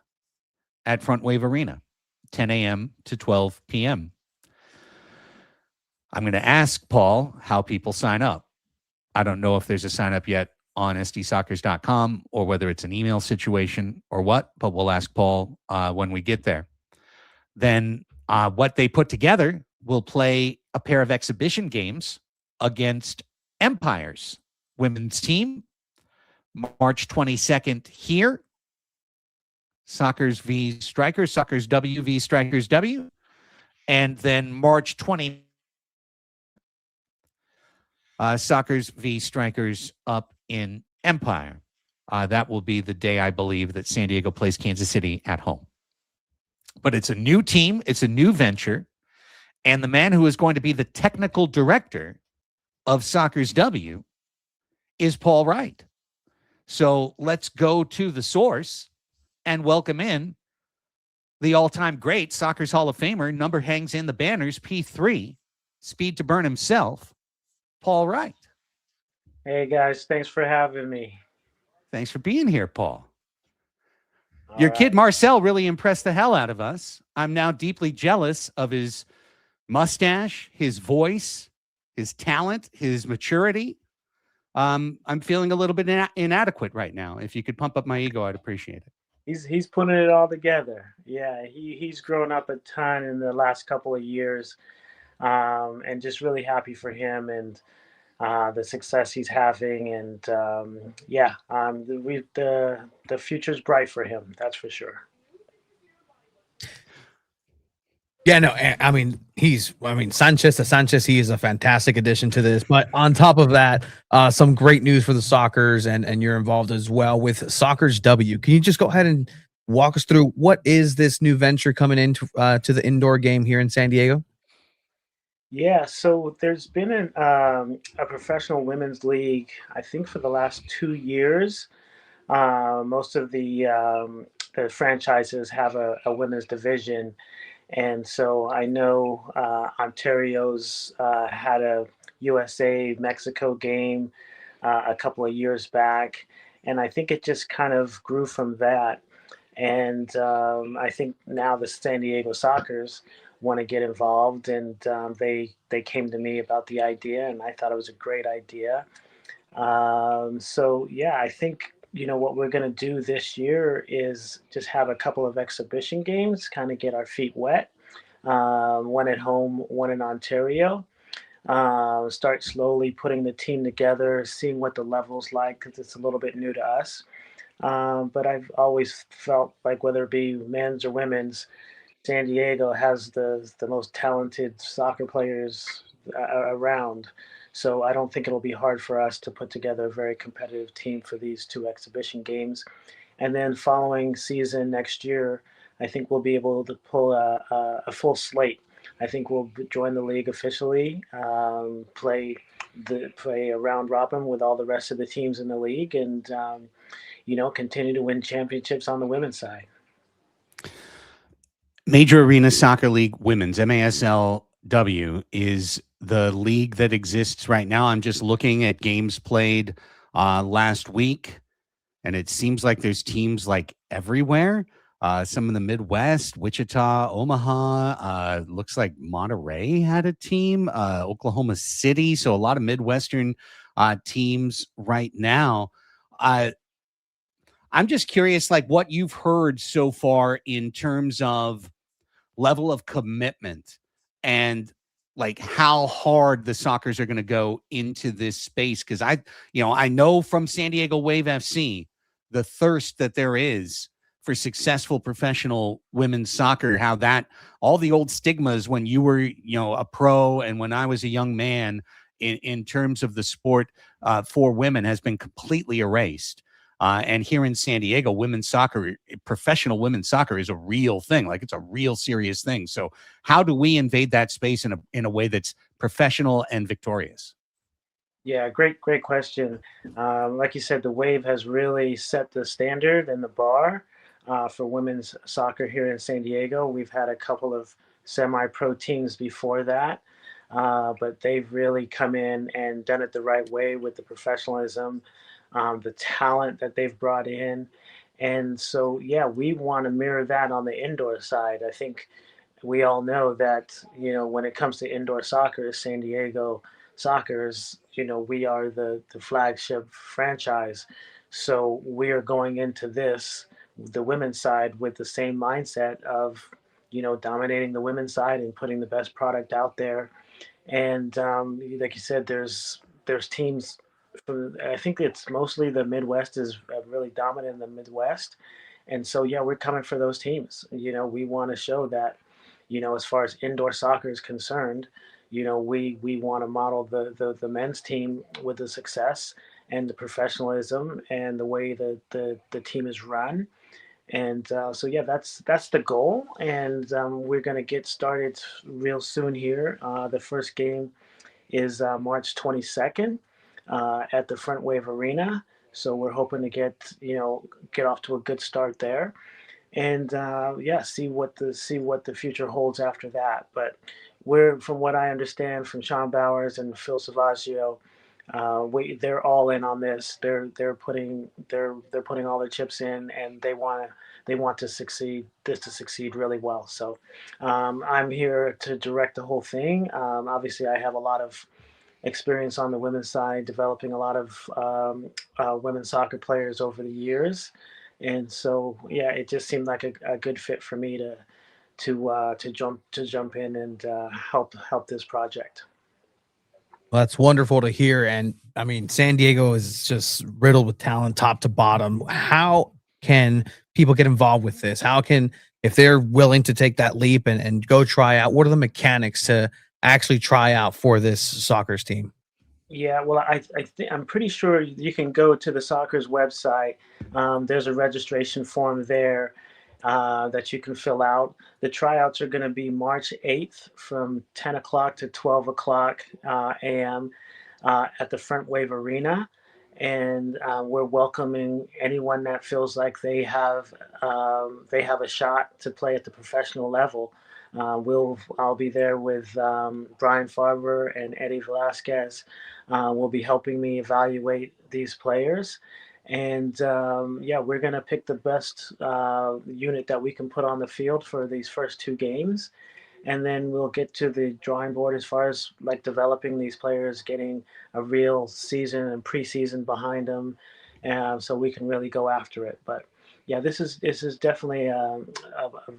at Front Wave Arena, 10 a.m. to 12 p.m. I'm going to ask Paul how people sign up. I don't know if there's a sign up yet on sdsoccers.com or whether it's an email situation or what, but we'll ask Paul when we get there. Then what they put together will play a pair of exhibition games against Empire's women's team, March 22nd here. Sockers v Strikers, Sockers W v Strikers W. And then March 20th, Sockers v Strikers up in Empire. That will be the day, I believe, that San Diego plays Kansas City at home. But it's a new team. It's a new venture. And the man who is going to be the technical director of Sockers W is Paul Wright. So let's go to the source and welcome in the all-time great Soccer's Hall of Famer, number hangs in the banners, P3, speed to burn himself, Paul Wright. Hey, guys. Thanks for having me. Thanks for being here, Paul. Your kid, Marcel, really impressed the hell out of us. I'm now deeply jealous of his mustache, his voice, his talent, his maturity. I'm feeling a little bit inadequate right now. If you could pump up my ego, I'd appreciate it. He's putting it all together. Yeah, he's grown up a ton in the last couple of years, and just really happy for him and the success he's having. And the future's bright for him. That's for sure. Yeah, no, I mean, Sanchez, he is a fantastic addition to this. But on top of that, some great news for the Soccers, and you're involved as well with Soccers W. Can you just go ahead and walk us through what is this new venture coming into to the indoor game here in San Diego? Yeah, so there's been a professional women's league, I think, for the last 2 years. Most of the franchises have a women's division, and so I know Ontario's had a USA Mexico game a couple of years back, and I think it just kind of grew from that. And I think now the San Diego Soccers want to get involved, and they came to me about the idea, and I thought it was a great idea. So yeah, I think what we're going to do this year is just have a couple of exhibition games, kind of get our feet wet. One at home, one in Ontario. Start slowly putting the team together, seeing what the level's like because it's a little bit new to us. But I've always felt like whether it be men's or women's, San Diego has the most talented soccer players around. So I don't think it'll be hard for us to put together a very competitive team for these two exhibition games. And then following season next year, I think we'll be able to pull a full slate. I think we'll join the league officially, play a round robin with all the rest of the teams in the league, and continue to win championships on the women's side. Major Arena Soccer League Women's, MASLW, is the league that exists right now. I'm just looking at games played last week, and it seems like there's teams like everywhere. Some in the Midwest, Wichita, Omaha, looks like Monterey had a team, Oklahoma City. So a lot of Midwestern teams right now. I'm just curious, like what you've heard so far in terms of level of commitment and like how hard the Soccers are going to go into this space. Cause I know from San Diego Wave FC, the thirst that there is for successful professional women's soccer, how that all the old stigmas when you were, a pro and when I was a young man in terms of the sport for women has been completely erased. And here in San Diego, women's soccer, professional women's soccer is a real thing. Like it's a real serious thing. So how do we invade that space in a way that's professional and victorious? Yeah, great question. Like you said, the Wave has really set the standard and the bar for women's soccer here in San Diego. We've had a couple of semi-pro teams before that, but they've really come in and done it the right way with the professionalism, the talent that they've brought in. And so, yeah, we want to mirror that on the indoor side. I think we all know that, when it comes to indoor soccer, San Diego Soccer's, we are the flagship franchise. So we are going into this, the women's side, with the same mindset of, dominating the women's side and putting the best product out there. And like you said, there's teams from, I think it's mostly the Midwest is really dominant in the Midwest. And so, yeah, we're coming for those teams. We want to show that, as far as indoor soccer is concerned, we want to model the men's team with the success and the professionalism and the way that the team is run. And so, yeah, that's the goal. And we're going to get started real soon here. The first game is March 22nd at the Front Wave Arena. So we're hoping to get off to a good start there, and see what the future holds after that. But from what I understand from Sean Bowers and Phil Savaggio, they're all in on this. They're putting all their chips in, and they want to succeed really well. So I'm here to direct the whole thing. Obviously, I have a lot of experience on the women's side, developing a lot of women's soccer players over the years, and so yeah, it just seemed like a good fit for me to jump in and help this project. Well, that's wonderful to hear. And I mean, San Diego is just riddled with talent, top to bottom. How can people get involved with this? How can, if they're willing to take that leap and go try out, what are the mechanics to actually try out for this soccer's team? Yeah, well, I'm pretty sure you can go to the soccer's website. There's a registration form there that you can fill out. The tryouts are going to be March 8th from 10 o'clock to 12 o'clock a.m. At the Front Wave Arena. And we're welcoming anyone that feels like they have a shot to play at the professional level. I'll be there with Brian Farber and Eddie Velasquez. Will be helping me evaluate these players. And yeah, we're going to pick the best unit that we can put on the field for these first two games. And then we'll get to the drawing board as far as like developing these players, getting a real season and preseason behind them, so we can really go after it. But yeah, this is definitely a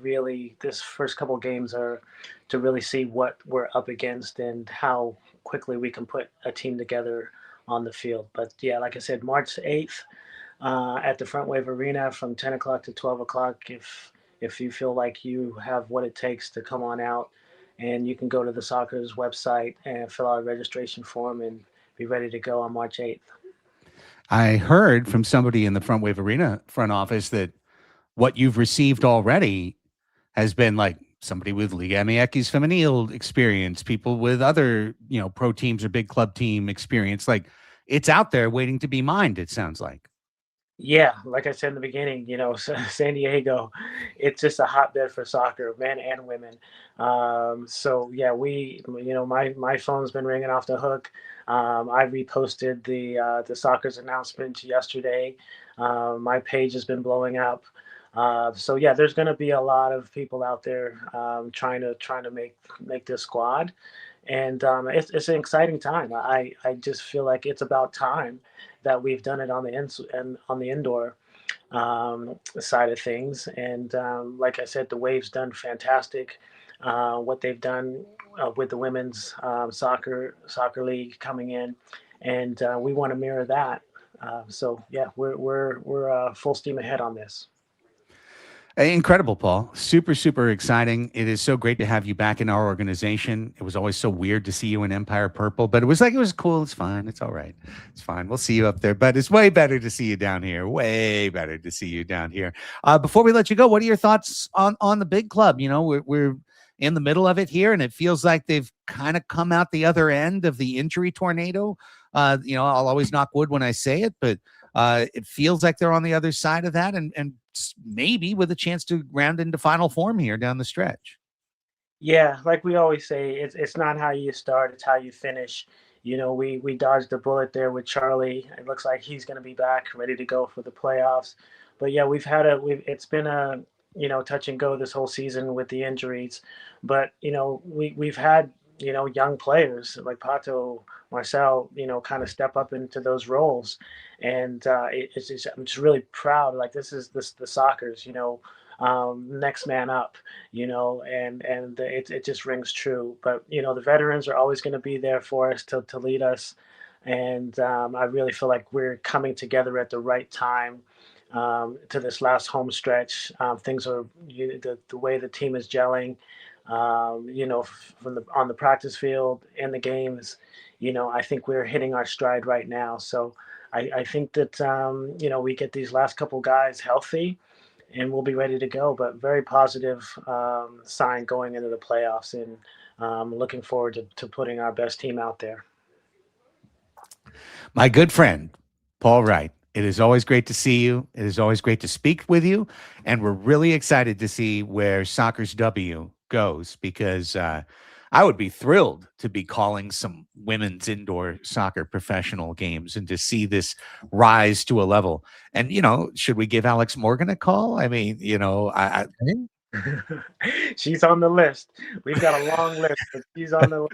really, this first couple games are to really see what we're up against and how quickly we can put a team together on the field. But yeah, like I said, March 8th at the Front Wave Arena from 10 o'clock to 12 o'clock. If you feel like you have what it takes to come on out, and you can go to the soccer's website and fill out a registration form and be ready to go on March 8th. I heard from somebody in the Front Wave Arena front office that what you've received already has been like somebody with Liga MX Femenil experience, people with other, pro teams or big club team experience. Like it's out there waiting to be mined, it sounds like. Yeah, like I said in the beginning, San Diego, it's just a hotbed for soccer, men and women. So yeah, my phone's been ringing off the hook. I reposted the soccer's announcement yesterday. My page has been blowing up. So yeah, there's going to be a lot of people out there trying to make this squad, and it's an exciting time. I just feel like it's about time that we've done it on the and on the indoor side of things. And like I said, the Wave's done fantastic. What they've done with the women's soccer league coming in, and we want to mirror that. So yeah, we're full steam ahead on this. Incredible, Paul. Super, super exciting. It is so great to have you back in our organization. It was always so weird to see you in Empire Purple, but it was cool. It's fine. It's all right. It's fine. We'll see you up there, but it's way better to see you down here. Way better to see you down here. Before we let you go, what are your thoughts on the big club? We're in the middle of it here, and it feels like they've kind of come out the other end of the injury tornado. I'll always knock wood when I say it, but it feels like they're on the other side of that, and maybe with a chance to round into final form here down the stretch. Yeah, like we always say, it's not how you start, it's how you finish. We dodged a bullet there with Charlie. It looks like he's going to be back, ready to go for the playoffs. But yeah, it's been a touch and go this whole season with the injuries. But we've had young players like Pato, Marcel, kind of step up into those roles, and I'm just really proud. Like this is the soccer's, next man up, and it just rings true. But the veterans are always going to be there for us to lead us, and I really feel like we're coming together at the right time. To this last home stretch, things are the way the team is gelling. On the practice field in the games, I think we're hitting our stride right now. So I think that we get these last couple guys healthy, and we'll be ready to go. But very positive sign going into the playoffs, and looking forward to putting our best team out there. My good friend, Paul Wright. It is always great to see you. It is always great to speak with you. And we're really excited to see where Soccer's W goes, because I would be thrilled to be calling some women's indoor soccer professional games and to see this rise to a level. And, should we give Alex Morgan a call? I mean, She's on the list. We've got a long list, but she's on the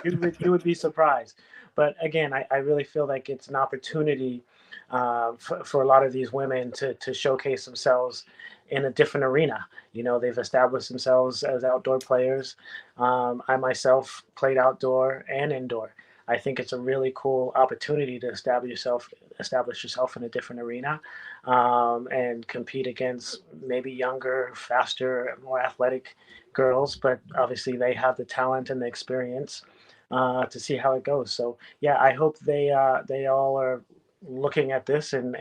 list. You would be surprised. But again, I really feel like it's an opportunity for a lot of these women to showcase themselves in a different arena. They've established themselves as outdoor players. I myself played outdoor and indoor. I think it's a really cool opportunity to establish yourself in a different arena, and compete against maybe younger, faster, more athletic girls. But obviously, they have the talent and the experience to see how it goes. So yeah, I hope they all are looking at this and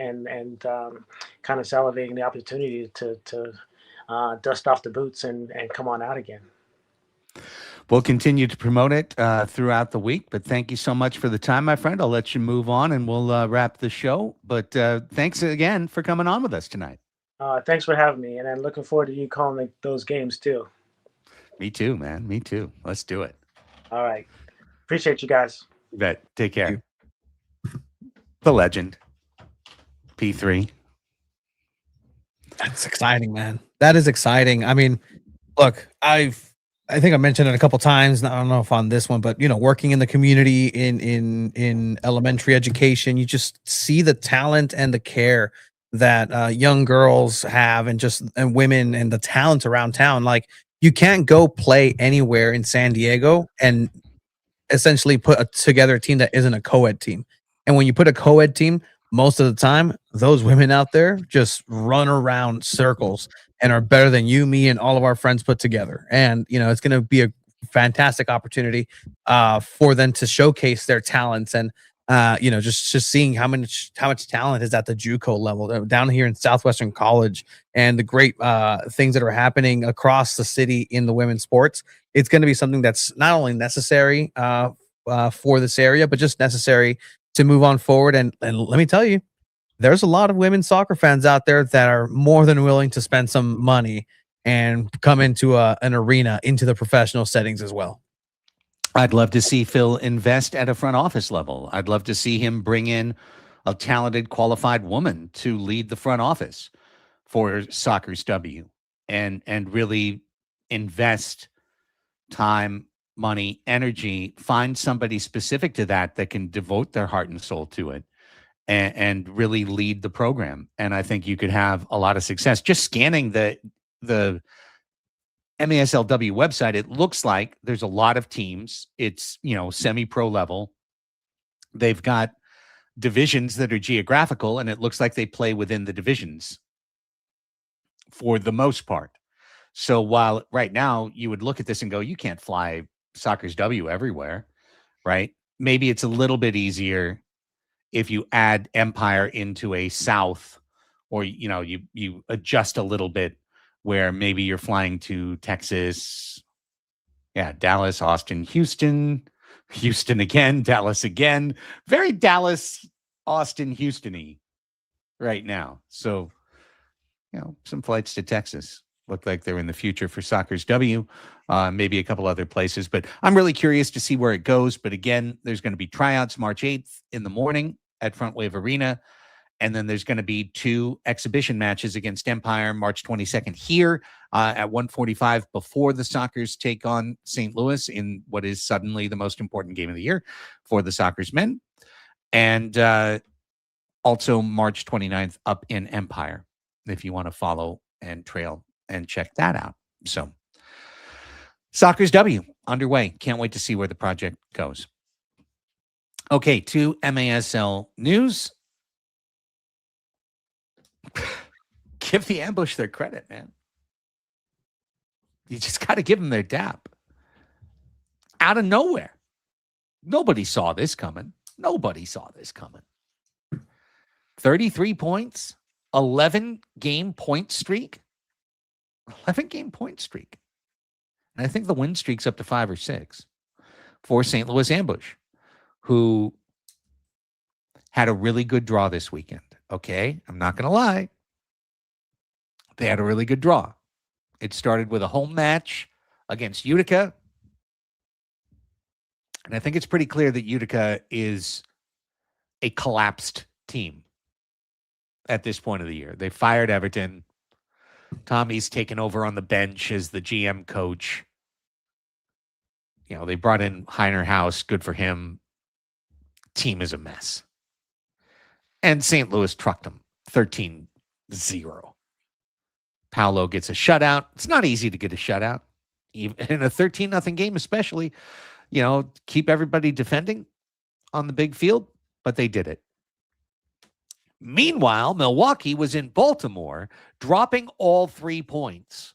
kind of salivating the opportunity to dust off the boots and come on out again. We'll continue to promote it throughout the week, but thank you so much for the time, my friend. I'll let you move on and we'll wrap the show. But thanks again for coming on with us tonight. Thanks for having me, and I'm looking forward to you calling those games too. Me too, man. Me too. Let's do it. All right. Appreciate you guys. You bet. Take care. The legend, P3. That's exciting, man. That is exciting. I mean, look, I think I mentioned it a couple times. I don't know if on this one, but working in the community in elementary education, you just see the talent and the care that young girls have, and women, and the talent around town. Like, you can't go play anywhere in San Diego and essentially put together a team that isn't a co-ed team. And when you put a co-ed team, most of the time, those women out there just run around circles and are better than you, me, and all of our friends put together. And, it's going to be a fantastic opportunity for them to showcase their talents. And, just seeing how much talent is at the JUCO level down here in Southwestern College, and the great things that are happening across the city in the women's sports. It's going to be something that's not only necessary for this area, but just necessary to move on forward. And let me tell you, there's a lot of women's soccer fans out there that are more than willing to spend some money and come into an arena, into the professional settings as well. I'd love to see Phil invest at a front office level. I'd love to see him bring in a talented, qualified woman to lead the front office for Soccer's W, and really invest time, money, energy, find somebody specific to that can devote their heart and soul to it, and really lead the program. And I think you could have a lot of success. Just scanning the MASLW website, it looks like there's a lot of teams. It's, semi-pro level. They've got divisions that are geographical, and it looks like they play within the divisions for the most part. So while right now you would look at this and go, you can't fly Soccer's W everywhere, right? Maybe it's a little bit easier if you add Empire into a South, or, you adjust a little bit, where maybe you're flying to Texas, Dallas, Austin, Houston again, Dallas again. Very Dallas, Austin, Houston-y right now. So, some flights to Texas look like they're in the future for Soccer's W, maybe a couple other places. But I'm really curious to see where it goes. But again, there's going to be tryouts March 8th in the morning at Front Wave Arena. And then there's going to be 2 exhibition matches against Empire March 22nd here at 1:45 before the Sockers take on St. Louis in what is suddenly the most important game of the year for the Sockers men. And also March 29th up in Empire, if you want to follow and trail and check that out. So Sockers W underway. Can't wait to see where the project goes. Okay, to MASL news. Give the Ambush their credit, man. You just got to give them their dap. Out of nowhere. Nobody saw this coming. 33 points, 11-game point streak. 11-game point streak. And I think the win streak's up to 5 or 6 for St. Louis Ambush, who had a really good draw this weekend. Okay, I'm not going to lie. They had a really good draw. It started with a home match against Utica. And I think it's pretty clear that Utica is a collapsed team at this point of the year. They fired Everton. Tommy's taken over on the bench as the GM coach. They brought in Heiner House. Good for him. Team is a mess. And St. Louis trucked them 13-0. Paolo gets a shutout. It's not easy to get a shutout. Even in a 13-0 game, especially, keep everybody defending. on the big field, but they did it. Meanwhile, Milwaukee was in Baltimore, dropping all 3 points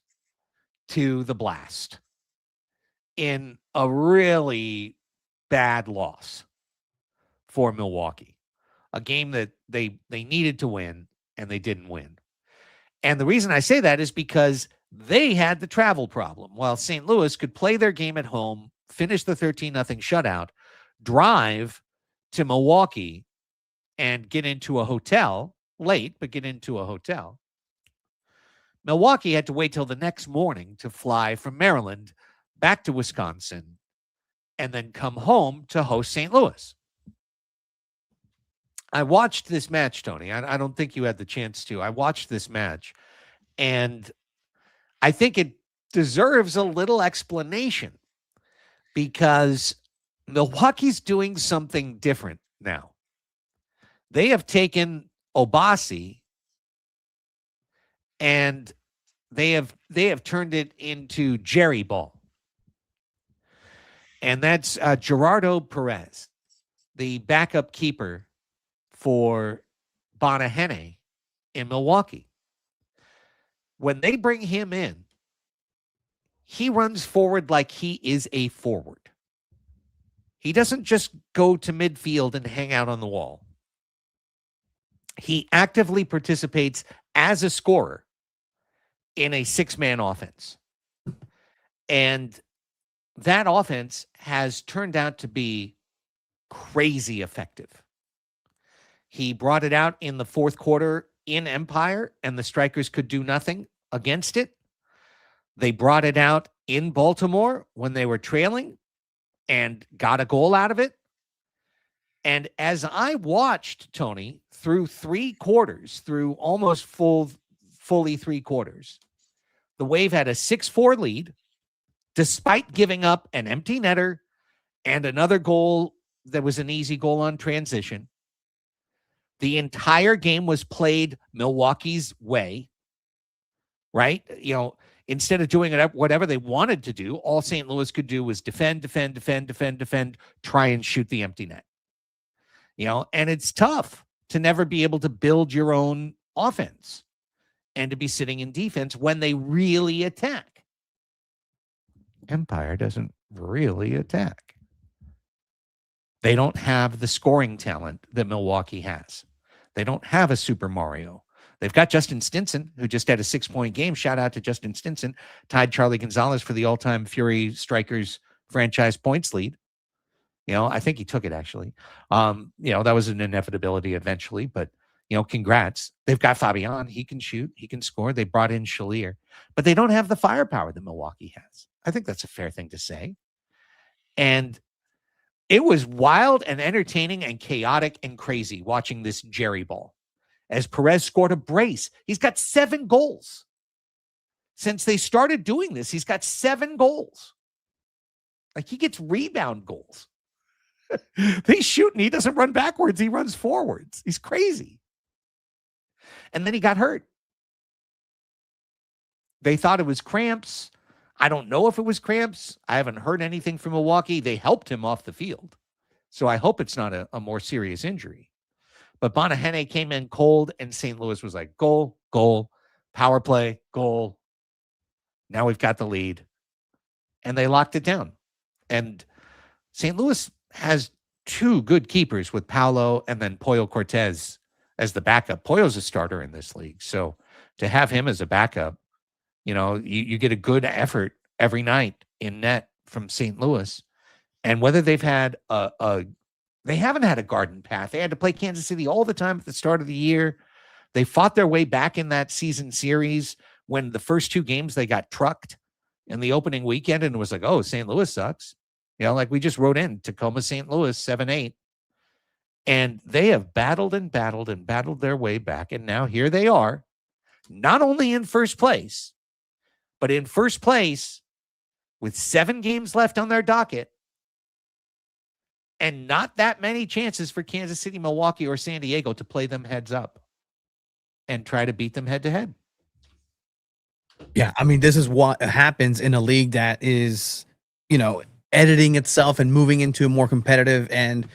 to the Blast in a really bad loss for Milwaukee, a game that they needed to win and they didn't win. And the reason I say that is because they had the travel problem, while St. Louis could play their game at home, finish the 13-0 shutout, drive to Milwaukee, and get into a hotel late, but get into a hotel. Milwaukee had to wait till the next morning to fly from Maryland back to Wisconsin and then come home to host St. Louis. I watched this match, Tony. I don't think you had the chance to. I watched this match, and I think it deserves a little explanation because Milwaukee's doing something different now. They have taken Obasi and they have turned it into Jerry Ball. And that's Gerardo Perez, the backup keeper for Bonahene in Milwaukee. When they bring him in, he runs forward like he is a forward. He doesn't just go to midfield and hang out on the wall. He actively participates as a scorer in a 6-man offense. And that offense has turned out to be crazy effective. He brought it out in the fourth quarter in Empire, and the Strikers could do nothing against it. They brought it out in Baltimore when they were trailing and got a goal out of it. And as I watched, Tony, through 3 quarters, through almost fully 3 quarters, the Wave had a 6-4 lead, despite giving up an empty netter and another goal that was an easy goal on transition. The entire game was played Milwaukee's way, right? You know, instead of doing it whatever they wanted to do, all St. Louis could do was defend, try and shoot the empty net. You know, and it's tough to never be able to build your own offense and to be sitting in defense when they really attack. Empire doesn't really attack. They don't have the scoring talent that Milwaukee has. They don't have a Super Mario. They've got Justin Stinson, who just had a 6-point game. Shout out to Justin Stinson. Tied Charlie Gonzalez for the all-time Fury Strikers franchise points lead. You know, I think he took it, actually. You know, that was an inevitability eventually, but, you know, congrats. They've got Fabian. He can shoot. He can score. They brought in Shalier. But they don't have the firepower that Milwaukee has. I think that's a fair thing to say. And it was wild and entertaining and chaotic and crazy watching this Jerry Ball. As Perez scored a brace. He's got 7 goals. Since they started doing this, he's got 7 goals. Like, he gets rebound goals. They shoot and he doesn't run backwards. He runs forwards. He's crazy. And then he got hurt. They thought it was cramps. I don't know if it was cramps. I haven't heard anything from Milwaukee. They helped him off the field. So I hope it's not a more serious injury. But Bonahene came in cold, and St. Louis was like, goal, power play, goal. Now we've got the lead. And they locked it down. And St. Louis has 2 good keepers with Paolo and then Pollo Cortez as the backup. Pollo's a starter in this league. So to have him as a backup, you know, you get a good effort every night in net from St. Louis. And whether they've had they haven't had a garden path. They had to play Kansas City all the time at the start of the year. They fought their way back in that season series when the first 2 games they got trucked in the opening weekend, and it was like, oh, St. Louis sucks. You know, like we just wrote in Tacoma, St. Louis, 7-8. And they have battled their way back. And now here they are, not only in first place, but in first place with 7 games left on their docket and not that many chances for Kansas City, Milwaukee, or San Diego to play them heads up and try to beat them head to head. Yeah, I mean, this is what happens in a league that is, you know, editing itself and moving into a more competitive and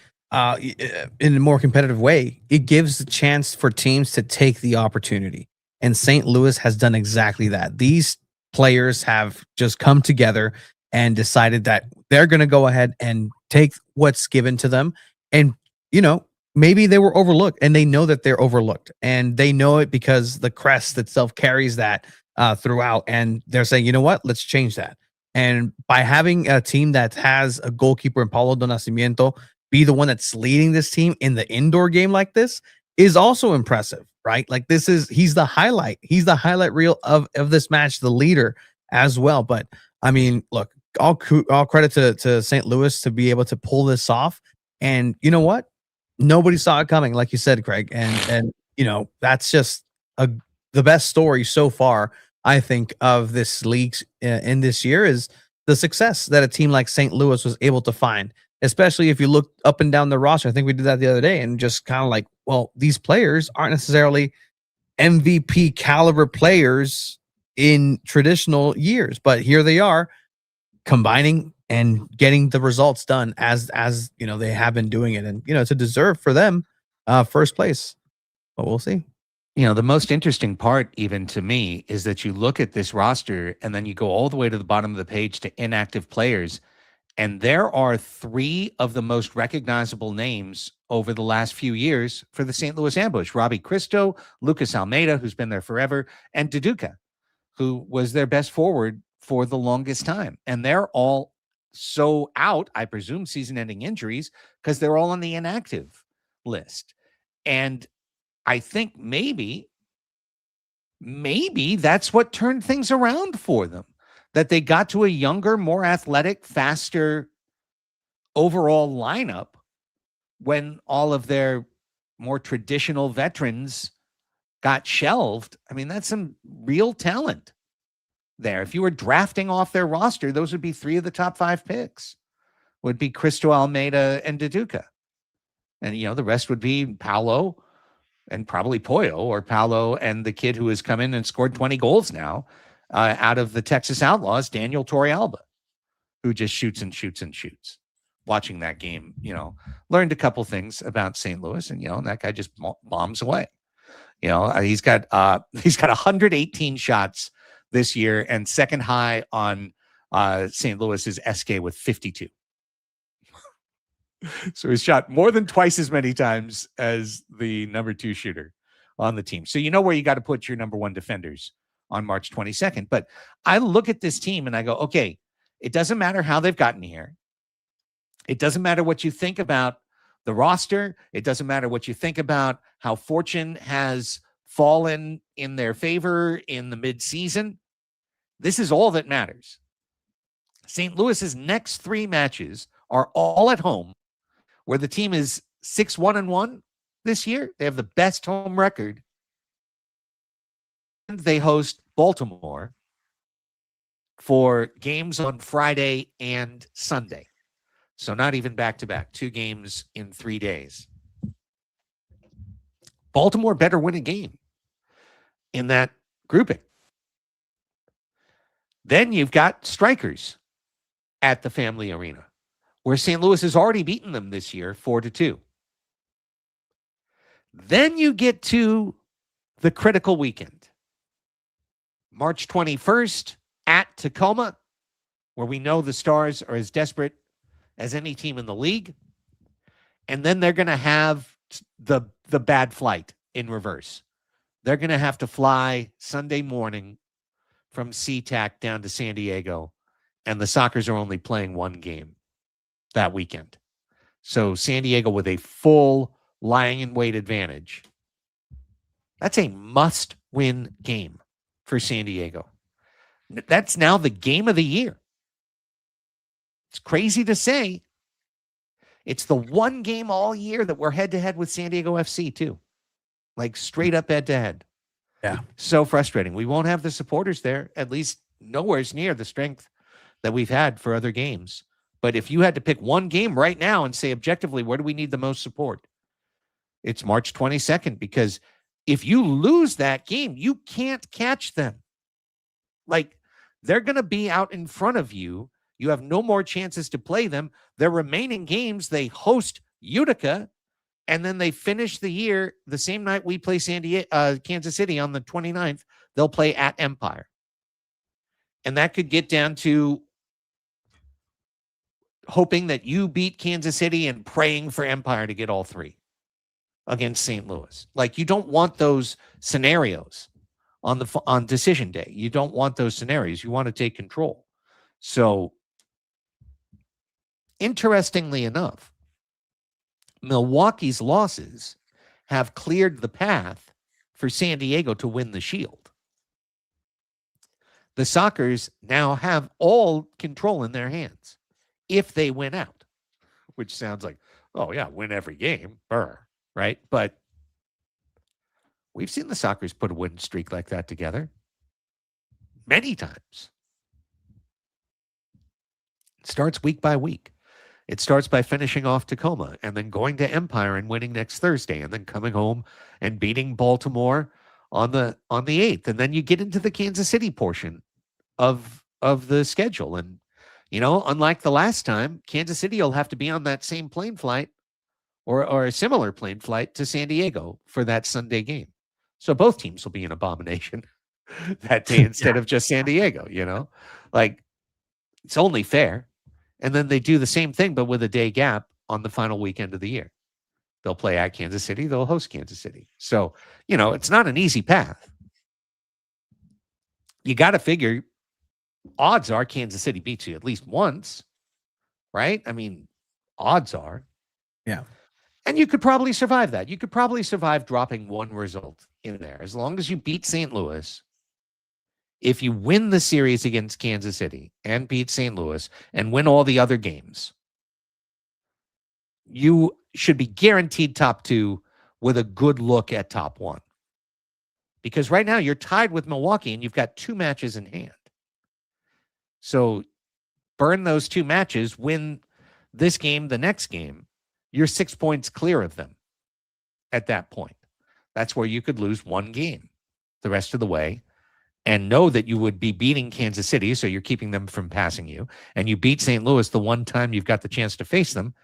in a more competitive way, it gives the chance for teams to take the opportunity. And St. Louis has done exactly that. These players have just come together and decided that they're going to go ahead and take what's given to them. And, maybe they were overlooked and they know that they're overlooked and they know it because the crest itself carries that throughout. And they're saying, you know what, let's change that. And by having a team that has a goalkeeper in Paulo do Nascimento be the one that's leading this team in the indoor game like this is also impressive, right? Like he's the highlight. He's the highlight reel of this match, the leader as well. But I mean, look, all credit to St. Louis to be able to pull this off. And you know what? Nobody saw it coming, like you said, Craig. And that's just the best story so far, I think, of this league in this year is the success that a team like St. Louis was able to find, especially if you look up and down the roster. I think we did that the other day and just kind of like, well, these players aren't necessarily MVP caliber players in traditional years, but here they are combining and getting the results done as they have been doing it. And, it's a deserve for them first place, but we'll see. The most interesting part, even to me, is that you look at this roster and then you go all the way to the bottom of the page to inactive players. And there are 3 of the most recognizable names over the last few years for the St. Louis Ambush: Robbie Cristo, Lucas Almeida, who's been there forever, and Duduka, who was their best forward for the longest time. And they're all so out, I presume, season-ending injuries, because they're all on the inactive list. And I think maybe that's what turned things around for them, that they got to a younger, more athletic, faster overall lineup when all of their more traditional veterans got shelved. I mean, that's some real talent there. If you were drafting off their roster, those would be 3 of the top 5 picks, would be Cristo, Almeida, and Duduka. And, the rest would be Paulo and probably Pollo, or Paulo and the kid who has come in and scored 20 goals now out of the Texas Outlaws, Daniel Torrealba, who just shoots and shoots and shoots. Watching that game, learned a couple things about St. Louis, and, that guy just bombs away. He's got 118 shots this year, and second high on St. Louis's SK with 52. So he's shot more than twice as many times as the number 2 shooter on the team. So where you got to put your number 1 defenders on March 22nd. But I look at this team and I go, okay, it doesn't matter how they've gotten here. It doesn't matter what you think about the roster. It doesn't matter what you think about how fortune has fallen in their favor in the midseason. This is all that matters. St. Louis's next 3 matches are all at home, where the team is 6-1-1 this year. They have the best home record. And they host Baltimore for games on Friday and Sunday. So not even back-to-back, 2 games in 3 days. Baltimore better win a game in that grouping. Then you've got strikers at the Family Arena, where St. Louis has already beaten them this year 4-2. Then you get to the critical weekend. March 21st at Tacoma, where we know the Stars are as desperate as any team in the league. And then they're going to have the bad flight in reverse. They're going to have to fly Sunday morning from SeaTac down to San Diego, and the Sockers are only playing 1 game that weekend. So San Diego with a full lying in wait advantage. That's a must-win game for San Diego. That's now the game of the year. It's crazy to say. It's the one game all year that we're head-to-head with San Diego FC, too. Like, straight up head-to-head. Yeah. So frustrating. We won't have the supporters there, at least nowhere's near the strength that we've had for other games. But if you had to pick one game right now and say objectively, where do we need the most support? It's March 22nd, because if you lose that game, you can't catch them. Like, they're going to be out in front of you. You have no more chances to play them. Their remaining games, they host Utica, and then they finish the year the same night we play Kansas City on the 29th. They'll play at Empire. And that could get down to hoping that you beat Kansas City and praying for Empire to get all three against St. Louis. Like, you don't want those scenarios on decision day. You don't want those scenarios. You want to take control. So, interestingly enough, Milwaukee's losses have cleared the path for San Diego to win the Shield. The Sockers now have all control in their hands if they win out, which sounds like, oh, yeah, win every game, right? But we've seen the Sockers put a win streak like that together many times. It starts week by week. It starts by finishing off Tacoma and then going to Empire and winning next Thursday and then coming home and beating Baltimore on the 8th. And then you get into the Kansas City portion of the schedule. And, you know, unlike the last time, Kansas City will have to be on that same plane flight or a similar plane flight to San Diego for that Sunday game. So both teams will be an abomination that day instead of just San Diego, you know? Like, it's only fair. And then they do the same thing, but with a day gap on the final weekend of the year. They'll play at Kansas City. They'll host Kansas City. So, you know, it's not an easy path. You got to figure odds are Kansas City beats you at least once, right? I mean, odds are. Yeah. And you could probably survive that. You could probably survive dropping one result in there. As long as you beat St. Louis, if you win the series against Kansas City and beat St. Louis and win all the other games, you should be guaranteed top 2 with a good look at top 1. Because right now you're tied with Milwaukee and you've got 2 matches in hand. So burn those 2 matches, win this game, the next game, you're 6 points clear of them at that point. That's where you could lose 1 game the rest of the way and know that you would be beating Kansas City, so you're keeping them from passing you, and you beat St. Louis the one time you've got the chance to face them.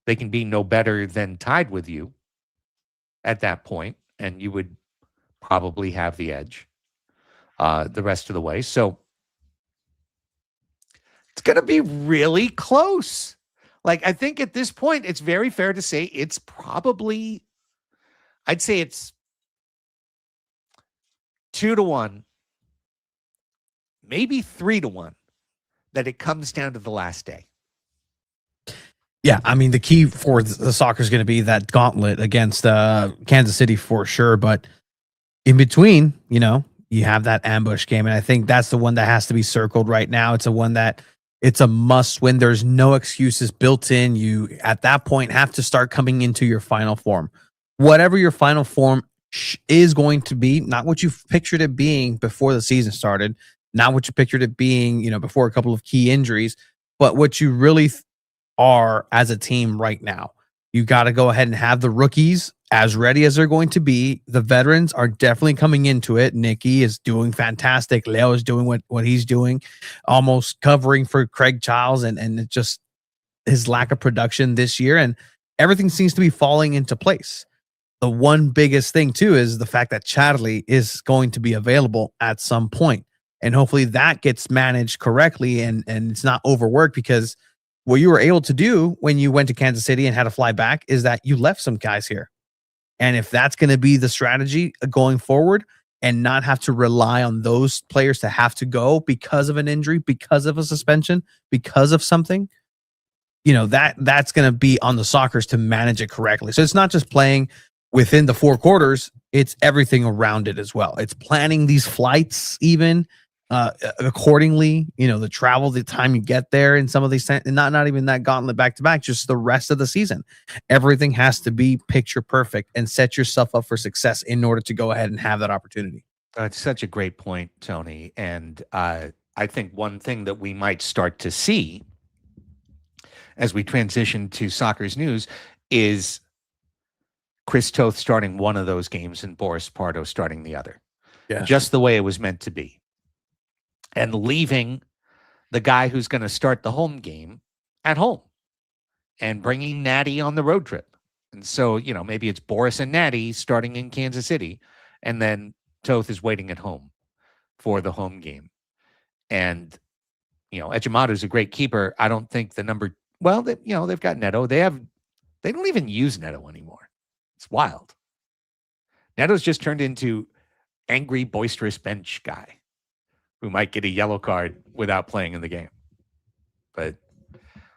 They can be no better than tied with you at that point, and you would probably have the edge the rest of the way. So it's going to be really close. Like, I think at this point, it's very fair to say it's probably, I'd say it's 2-1, maybe 3-1, that it comes down to the last day. Yeah, I mean, the key for the soccer is going to be that gauntlet against Kansas City for sure. But in between, you know, you have that ambush game. And I think that's the one that has to be circled right now. It's a one that it's a must win. There's no excuses built in. You, at that point, have to start coming into your final form. Whatever your final form is going to be, not what you pictured it being before the season started, not what you pictured it being, you know, before a couple of key injuries, but what you really are as a team right now. You got to go ahead and have the rookies as ready as they're going to be. The veterans are definitely coming into it. Nicky is doing fantastic. Leo is doing what he's doing, almost covering for Craig Childs and just his lack of production this year. And everything seems to be falling into place. The one biggest thing too is the fact that Charlie is going to be available at some point. And hopefully that gets managed correctly and it's not overworked, because what you were able to do when you went to Kansas City and had to fly back is that you left some guys here. And if that's going to be the strategy going forward and not have to rely on those players to have to go because of an injury, because of a suspension, because of something, you know, that's going to be on the Sockers to manage it correctly. So it's not just playing within the 4 quarters, it's everything around it as well. It's planning these flights even accordingly, you know, the travel, the time you get there, and some of these, not even that gauntlet back to back, just the rest of the season. Everything has to be picture perfect and set yourself up for success in order to go ahead and have that opportunity. It's such a great point, Tony. And I think one thing that we might start to see as we transition to Soccer's news is Chris Toth starting one of those games and Boris Pardo starting the other. Yeah. Just the way it was meant to be. And leaving the guy who's going to start the home game at home and bringing Natty on the road trip. And so, maybe it's Boris and Natty starting in Kansas City, and then Toth is waiting at home for the home game. And, Ejimato's a great keeper. I don't think the number, they've got Neto. They don't even use Neto anymore. It's wild. Neto's just turned into angry, boisterous bench guy who might get a yellow card without playing in the game. But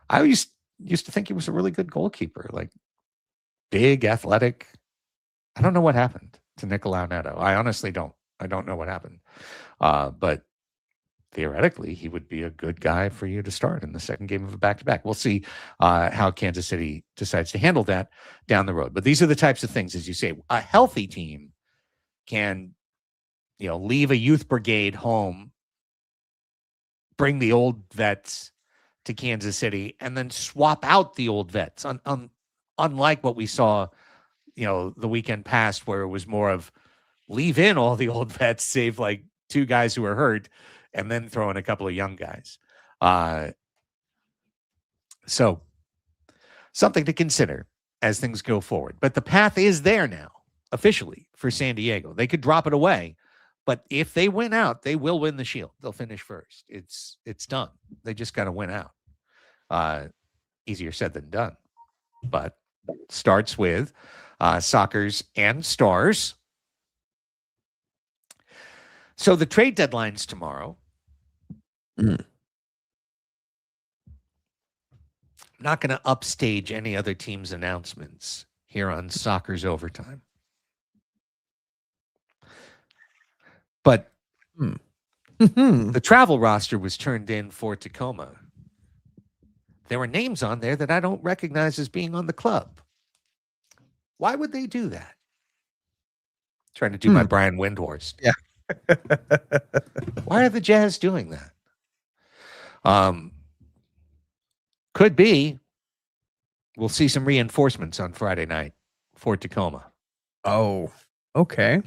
I used to think he was a really good goalkeeper, like big, athletic. I don't know what happened to Nicolau Neto. I honestly don't. I don't know what happened. But theoretically, he would be a good guy for you to start in the second game of a back-to-back. We'll see how Kansas City decides to handle that down the road. But these are the types of things, as you say, a healthy team can, leave a youth brigade home, bring the old vets to Kansas City, and then swap out the old vets. Unlike what we saw, the weekend past, where it was more of leave in all the old vets, save like 2 guys who were hurt, and then throw in a couple of young guys. So something to consider as things go forward. But the path is there now, officially, for San Diego. They could drop it away, but if they win out, they will win the Shield. They'll finish first. It's done. They just got to win out. Easier said than done. But starts with Sockers and Stars. So the trade deadline's tomorrow. I'm not going to upstage any other team's announcements here on Soccer's Overtime. But the travel roster was turned in for Tacoma. There were names on there that I don't recognize as being on the club. Why would they do that? Trying to do my Brian Windhorst. Yeah. Why are the Jazz doing that? Could be we'll see some reinforcements on Friday night for Tacoma. Oh, okay.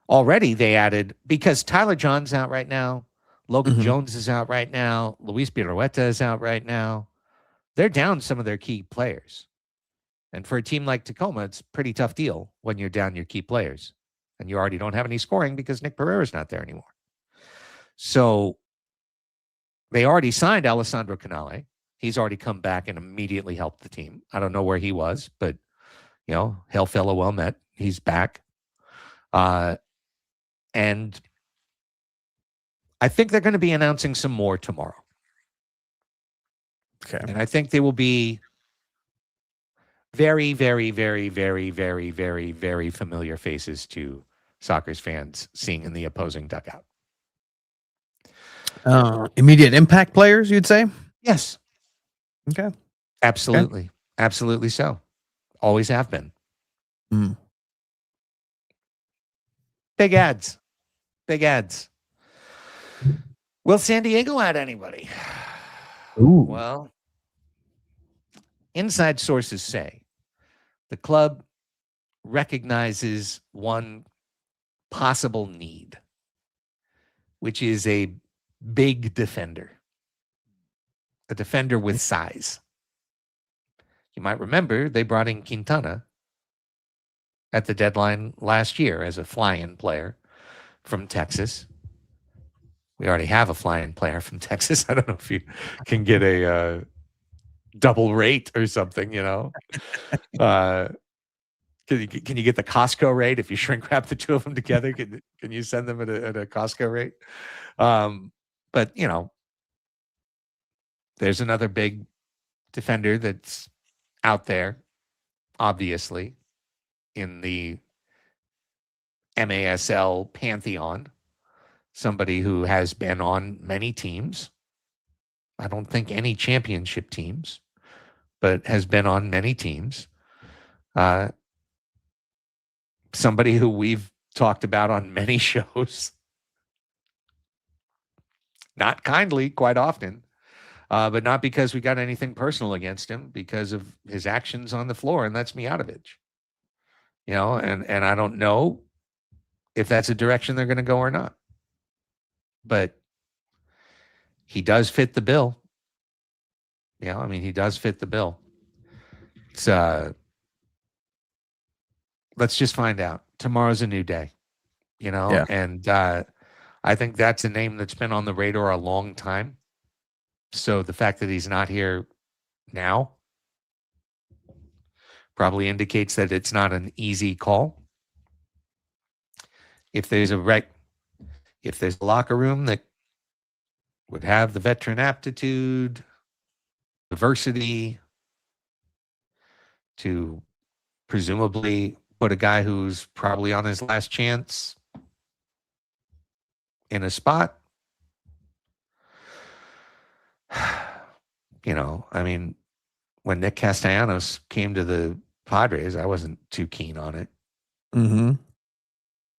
Already they added, because Tyler John's out right now, Logan Jones is out right now, Luis Pirueta is out right now. They're down some of their key players. And for a team like Tacoma, it's a pretty tough deal when you're down your key players. And you already don't have any scoring because Nick Pereira's not there anymore. So they already signed Alessandro Canale. He's already come back and immediately helped the team. I don't know where he was, but, hail fellow well met. He's back. And I think they're going to be announcing some more tomorrow. Okay. And I think they will be very, very, very, very, very, very, very familiar faces to Sockers fans seeing in the opposing dugout. Immediate impact players, you'd say? Yes. Okay. Absolutely. Okay. Absolutely so. Always have been. Big ads. Big ads. Will San Diego add anybody? Ooh. Well, inside sources say the club recognizes one possible need, which is a big defender, a defender with size. You might remember they brought in Quintana at the deadline last year as a fly-in player from Texas. We already have a fly-in player from Texas. I don't know if you can get a double rate or something, Can you get the Costco rate if you shrink wrap the two of them together? Can you send them at a Costco rate? But there's another big defender that's out there, obviously, in the MASL pantheon. Somebody who has been on many teams. I don't think any championship teams, but has been on many teams. Somebody who we've talked about on many shows. Not kindly, quite often, but not because we got anything personal against him, because of his actions on the floor, and that's Mijatovic. And I don't know if that's a direction they're going to go or not. But he does fit the bill. I mean, he does fit the bill. It's let's just find out. Tomorrow's a new day, Yeah. and I think that's a name that's been on the radar a long time. So the fact that he's not here now probably indicates that it's not an easy call. If there's a locker room that would have the veteran aptitude, diversity to presumably put a guy who's probably on his last chance in a spot, I mean, when Nick Castellanos came to the Padres, I wasn't too keen on it. Mm-hmm.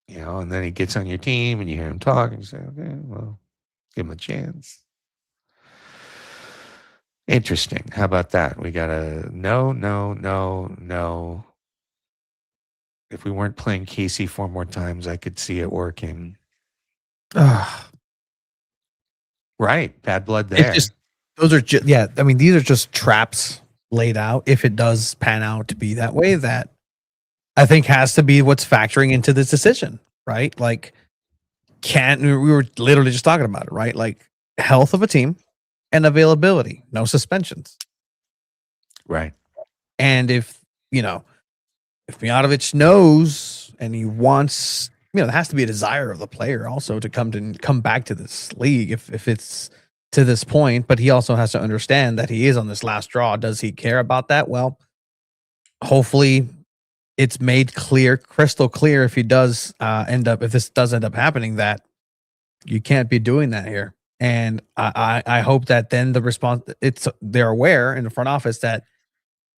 And then he gets on your team and you hear him talk and you say, okay, well, give him a chance. Interesting. How about that? We got a no. If we weren't playing Casey 4 more times, I could see it working. Right. Bad blood there. Those are just, I mean, these are just traps laid out. If it does pan out to be that way, that I think has to be what's factoring into this decision, right? Like, we were literally just talking about it, right? Like, health of a team and availability, no suspensions. Right. And if Mijatovic knows and he wants, there has to be a desire of the player also to come back to this league if it's to this point, but he also has to understand that he is on this last draw. Does he care about that? Well, hopefully it's made crystal clear if this does end up happening, that you can't be doing that here. And I hope that then they're aware in the front office that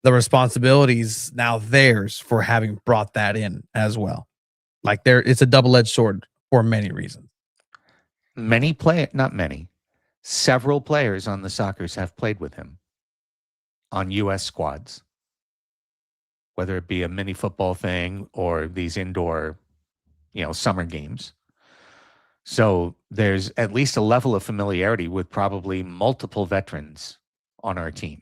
the responsibility is now theirs for having brought that in as well. Like, it's a double-edged sword for many reasons. Several players on the Sockers have played with him on U.S. squads, whether it be a mini football thing or these indoor, summer games. So there's at least a level of familiarity with probably multiple veterans on our team.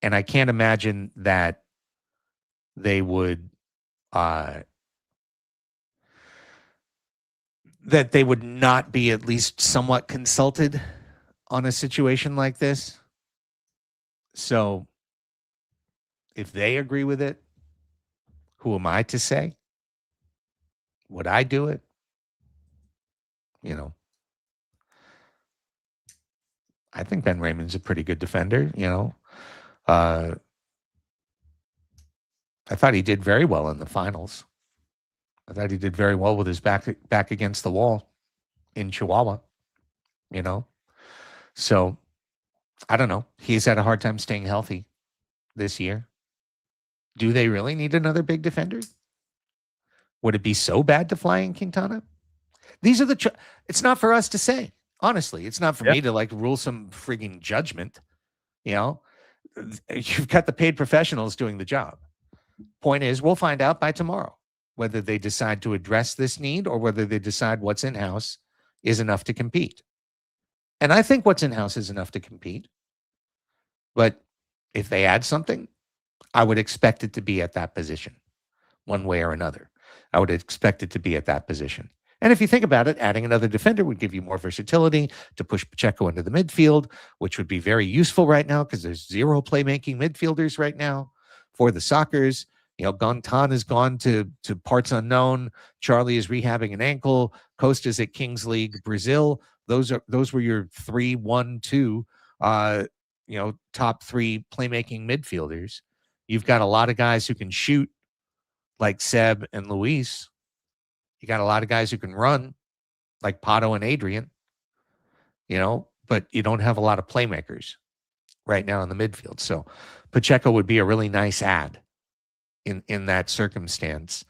And I can't imagine that they would not be at least somewhat consulted on a situation like this. So if they agree with it, who am I to say? Would I do it? I think Ben Raymond's a pretty good defender, I thought he did very well in the finals. I thought he did very well with his back against the wall in Chihuahua, So, I don't know. He's had a hard time staying healthy this year. Do they really need another big defender? Would it be so bad to fly in Quintana? These are it's not for us to say. Honestly, it's not for me to rule some frigging judgment. You've got the paid professionals doing the job. Point is, we'll find out by tomorrow whether they decide to address this need or whether they decide what's in-house is enough to compete. And I think what's in-house is enough to compete. But if they add something, I would expect it to be at that position, one way or another. I would expect it to be at that position. And if you think about it, adding another defender would give you more versatility to push Pacheco into the midfield, which would be very useful right now because there's 0 playmaking midfielders right now for the Sockers. Gontan has gone to parts unknown. Charlie is rehabbing an ankle. Costa's at Kings League Brazil. Those were your 3, 1, 2, top 3 playmaking midfielders. You've got a lot of guys who can shoot, like Seb and Luis. You got a lot of guys who can run, like Pato and Adrian. But you don't have a lot of playmakers right now in the midfield. So Pacheco would be a really nice add in that circumstance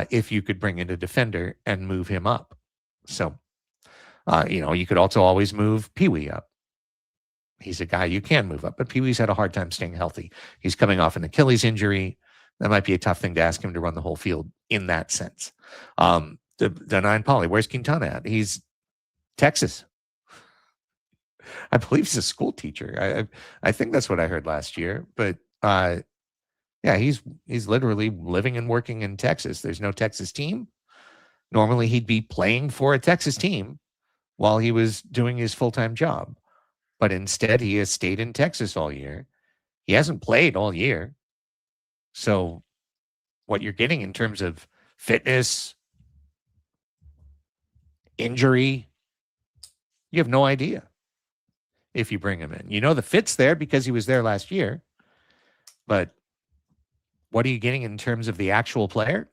if you could bring in a defender and move him up. So, you could also always move Pee-wee up. He's a guy you can move up, but Pee-wee's had a hard time staying healthy. He's coming off an Achilles injury. That might be a tough thing to ask him to run the whole field in that sense. The 9 Poly, where's Quintana at? He's Texas. I believe he's a school teacher. I think that's what I heard last year. But yeah, he's literally living and working in Texas. There's no Texas team. Normally, he'd be playing for a Texas team while he was doing his full-time job. But instead, he has stayed in Texas all year. He hasn't played all year. So what you're getting in terms of fitness, injury, you have no idea if you bring him in. You know the fit's there because he was there last year. But what are you getting in terms of the actual player?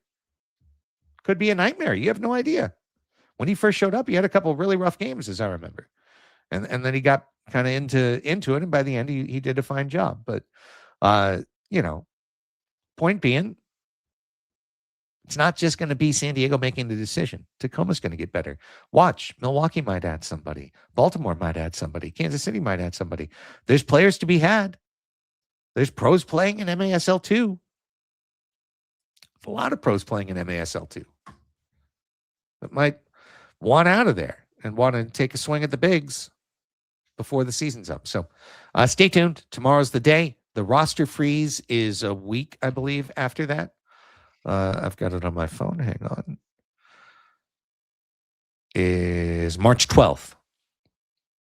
Could be a nightmare. You have no idea. When he first showed up, he had a couple of really rough games, as I remember. And then he got kind of into it, and by the end, he did a fine job. But, point being, it's not just going to be San Diego making the decision. Tacoma's going to get better. Watch, Milwaukee might add somebody. Baltimore might add somebody. Kansas City might add somebody. There's players to be had. There's pros playing in MASL 2. A lot of pros playing in MASL 2 that might want out of there and want to take a swing at the bigs before the season's up. So stay tuned. Tomorrow's the day. The roster freeze is a week, I believe, after that. I've got it on my phone. Hang on. Is March 12th.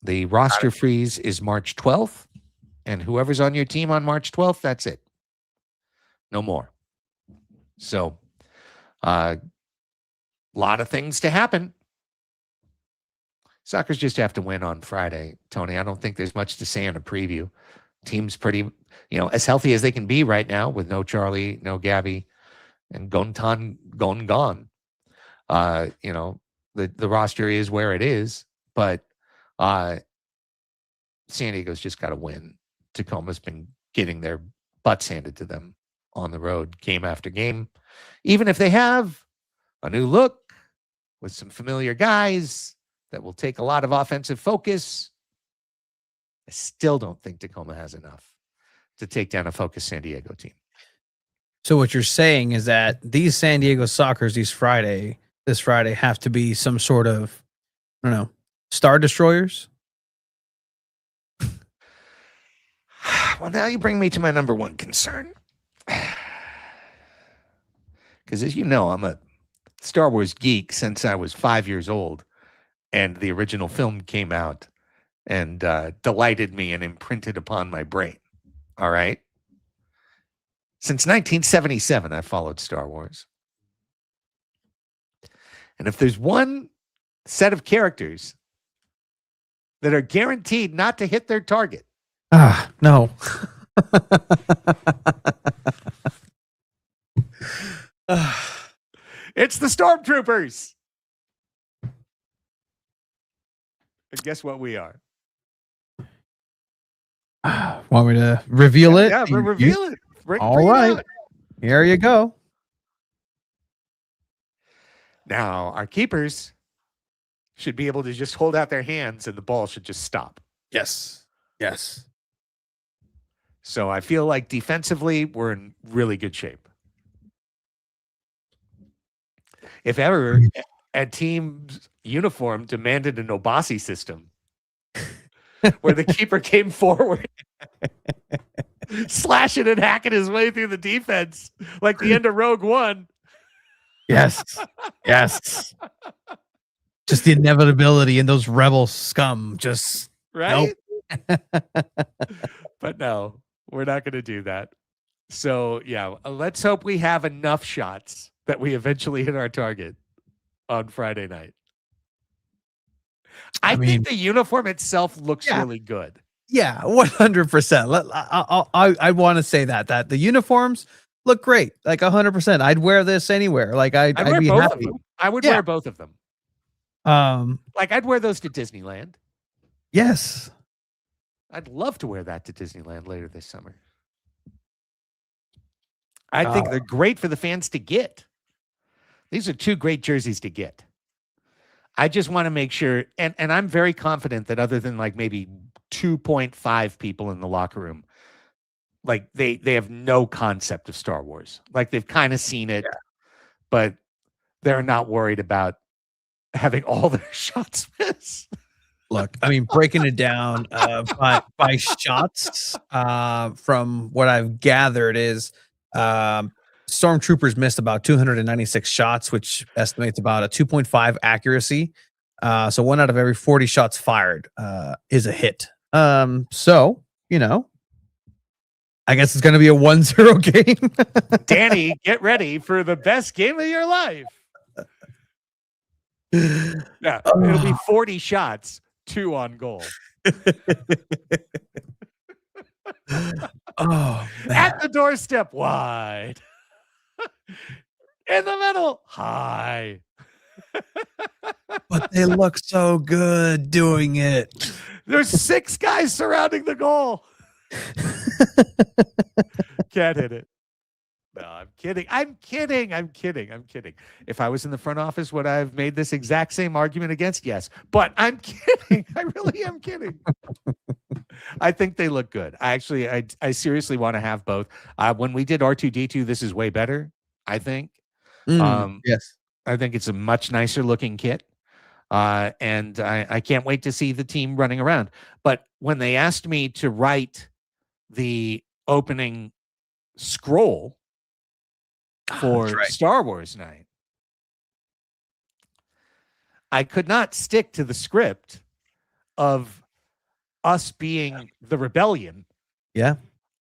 The roster freeze is March 12th. And whoever's on your team on March 12th, that's it. No more. So, a lot of things to happen. Sockers just have to win on Friday, Tony. I don't think there's much to say on a preview. Team's pretty, as healthy as they can be right now with no Charlie, no Gabby, and Gontan gone. The roster is where it is, but San Diego's just got to win. Tacoma's been getting their butts handed to them on the road game after game. Even if they have a new look with some familiar guys that will take a lot of offensive focus, I still don't think Tacoma has enough to take down a focused San Diego team. So what you're saying is that these San Diego Sockers this Friday have to be some sort of, I don't know, star destroyers? Well, now you bring me to my number one concern. Because as you know, I'm a Star Wars geek since I was 5 years old. And the original film came out and delighted me and imprinted upon my brain. All right? Since 1977, I've followed Star Wars. And if there's one set of characters that are guaranteed not to hit their target. No. It's the Stormtroopers. And guess what we are? Want me to reveal it? Yeah, reveal it. All right. Here you go. Now, our keepers should be able to just hold out their hands and the ball should just stop. Yes. So I feel like defensively, we're in really good shape. If ever a team's uniform demanded an Obasi system where the keeper came forward, slashing and hacking his way through the defense like the end of Rogue One. Yes. Just the inevitability in those rebel scum. Just right. Nope. But no, we're not going to do that. So yeah, let's hope we have enough shots that we eventually hit our target on Friday night. I think the uniform itself looks really good. Yeah, 100%. I want to say that the uniforms look great, like 100%. I'd wear this anywhere. Like I'd be happy. I would wear both of them. Like I'd wear those to Disneyland. Yes, I'd love to wear that to Disneyland later this summer. I think they're great for the fans to get. These are two great jerseys to get. I just want to make sure, and I'm very confident that other than like maybe 2.5 people in the locker room, like they have no concept of Star Wars. Like they've kind of seen it, but they're not worried about having all their shots missed. Look, I mean, breaking it down by shots, from what I've gathered is Stormtroopers missed about 296 shots, which estimates about a 2.5 accuracy. So 1 out of every 40 shots fired is a hit. So, I guess it's going to be a 1-0 game. Danny, get ready for the best game of your life. Yeah, it'll be 40 shots, 2 on goal. Oh, at the doorstep, wide. In the middle, high. But they look so good doing it. There's 6 guys surrounding the goal. Can't hit it. No, I'm kidding. I'm kidding. If I was in the front office, would I have made this exact same argument against? Yes. But I'm kidding. I really am kidding. I think they look good. I seriously want to have both. When we did R2-D2, this is way better, I think. Yes. I think it's a much nicer looking kit. And I can't wait to see the team running around. But when they asked me to write the opening scroll for Star Wars Night, I could not stick to the script of us being the rebellion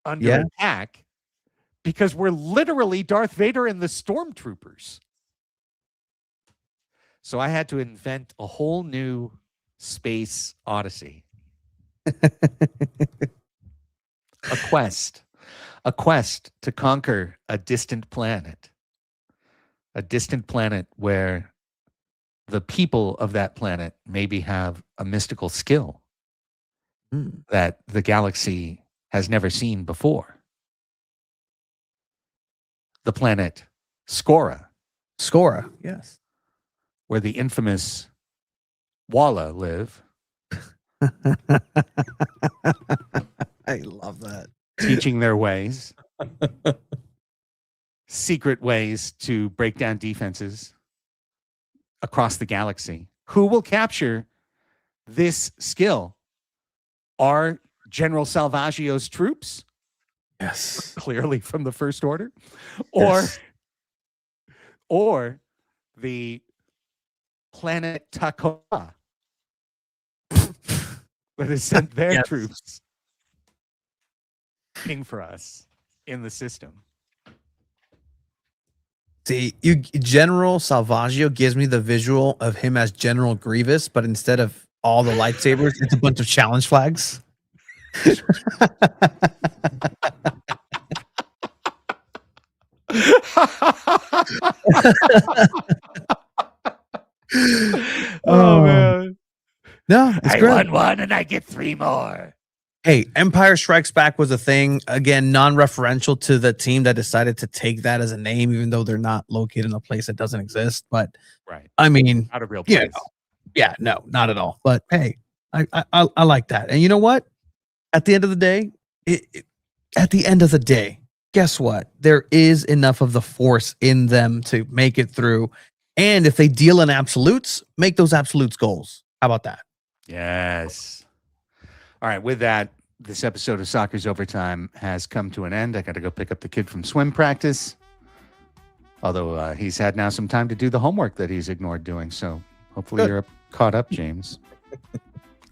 under attack, because we're literally Darth Vader and the Stormtroopers. So I had to invent a whole new space odyssey. A quest to conquer a distant planet where the people of that planet maybe have a mystical skill that the galaxy has never seen before. The planet Skora, yes. where the infamous Walla live. I love that. Teaching their ways. Secret ways to break down defenses across the galaxy. Who will capture this skill? Are General Salvaggio's troops? Yes. Clearly from the First Order. Or the planet Takoa that has sent their troops for us in the system. See, General Salvaggio gives me the visual of him as General Grievous, but instead of all the lightsabers, it's a bunch of challenge flags. Oh man. No, it's I great. won 1 and I get 3 more. Hey, Empire Strikes Back was a thing. Again, non-referential to the team that decided to take that as a name, even though they're not located in a place that doesn't exist. But I mean, not a real place. No, not at all. But hey, I like that. And you know what? At the end of the day, guess what? There is enough of the Force in them to make it through. And if they deal in absolutes, make those absolutes goals. How about that? Yes. All right. With that, this episode of Soccer's Overtime has come to an end. I got to go pick up the kid from swim practice. Although he's had now some time to do the homework that he's ignored doing. So hopefully you're caught up, James.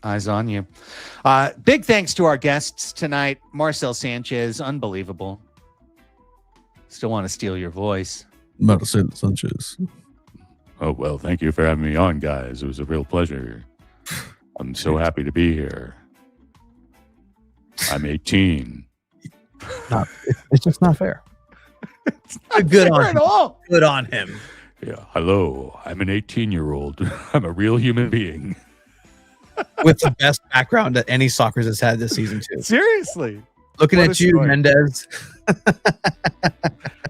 Eyes on you. Big thanks to our guests tonight. Marcel Sanchez, unbelievable. Still want to steal your voice. Marcel Sanchez. Oh, well, thank you for having me on, guys. It was a real pleasure. I'm so happy to be here. I'm 18. It's just not fair. It's not fair at all. Good on him. Yeah. Hello. I'm an 18-year-old. I'm a real human being. With the best background that any Soccer has had this season, too. Seriously. Looking at you, story. Mendez.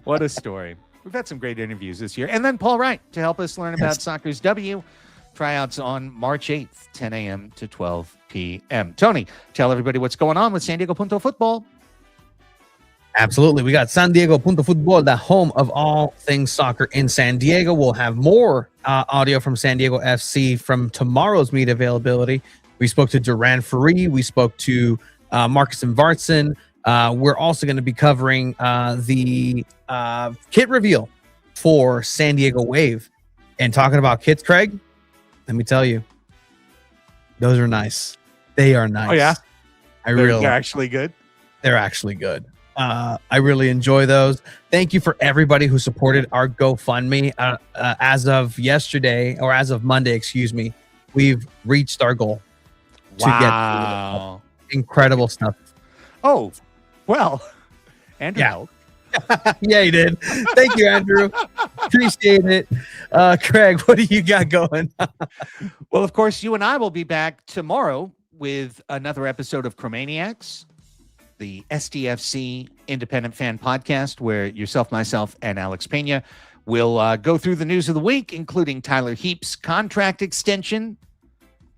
What a story. We've had some great interviews this year. And then Paul Wright to help us learn about Soccer's W. Tryouts on March 8th, 10 a.m. to 12 p.m. Tony, tell everybody what's going on with SanDiego.Futbol. Absolutely. We got SanDiego.Futbol, the home of all things soccer in San Diego. We'll have more audio from San Diego FC from tomorrow's meet availability. We spoke to Duran Ferree. We spoke to Marcus and Vartson. We're also going to be covering the kit reveal for San Diego Wave. And talking about kits, Craig, let me tell you, those are nice. They are nice. Oh, yeah? They're actually good? They're actually good. I really enjoy those. Thank you for everybody who supported our GoFundMe. As of yesterday, or as of Monday, excuse me, we've reached our goal. Wow. To get incredible stuff. Oh, well, Andrew helped. Yeah, he did. Thank you, Andrew. Appreciate it. Craig, what do you got going? Well, of course, you and I will be back tomorrow with another episode of Chromaniacs, the SDFC Independent Fan Podcast, where yourself, myself, and Alex Pena will go through the news of the week, including Tyler Heap's contract extension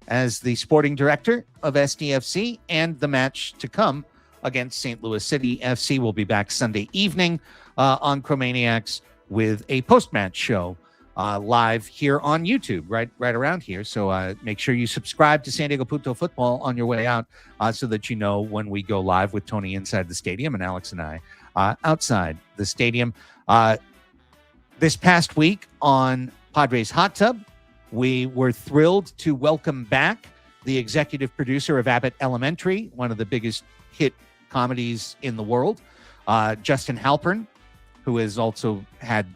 as the sporting director of SDFC and the match to come against St. Louis City FC. We'll be back Sunday evening on Chromaniacs with a post-match show live here on YouTube, right around here. So make sure you subscribe to SanDiego.Futbol on your way out so that you know when we go live with Tony inside the stadium and Alex and I outside the stadium. This past week on Padres Hot Tub, we were thrilled to welcome back the executive producer of Abbott Elementary, one of the biggest hit comedies in the world, Justin Halpern, who has also had,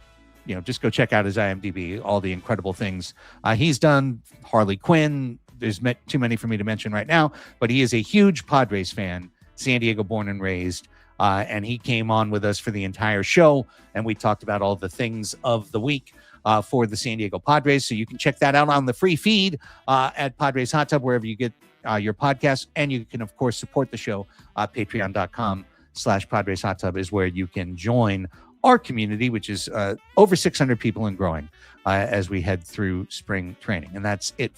just go check out his IMDb, all the incredible things he's done. Harley Quinn, there's too many for me to mention right now, but he is a huge Padres fan, San Diego born and raised, and he came on with us for the entire show, and we talked about all the things of the week for the San Diego Padres. So you can check that out on the free feed at Padres Hot Tub, wherever you get your podcasts. And you can, of course, support the show. Patreon.com/Padres Hot Tub is where you can join our community, which is over 600 people and growing as we head through spring training. And that's it.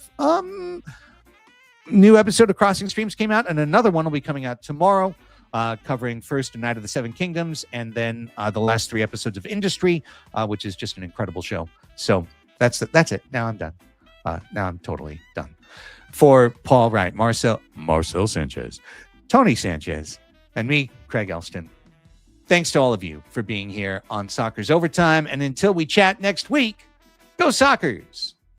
New episode of Crossing Streams came out, and another one will be coming out tomorrow, covering first A Night of the Seven Kingdoms, and then the last 3 episodes of Industry, which is just an incredible show. So that's it. Now I'm done. Now I'm totally done. For Paul Wright, Marcel Sanchez, Tony Sanchez, and me, Craig Elston, thanks to all of you for being here on Soccer's Overtime. And until we chat next week, go Sockers!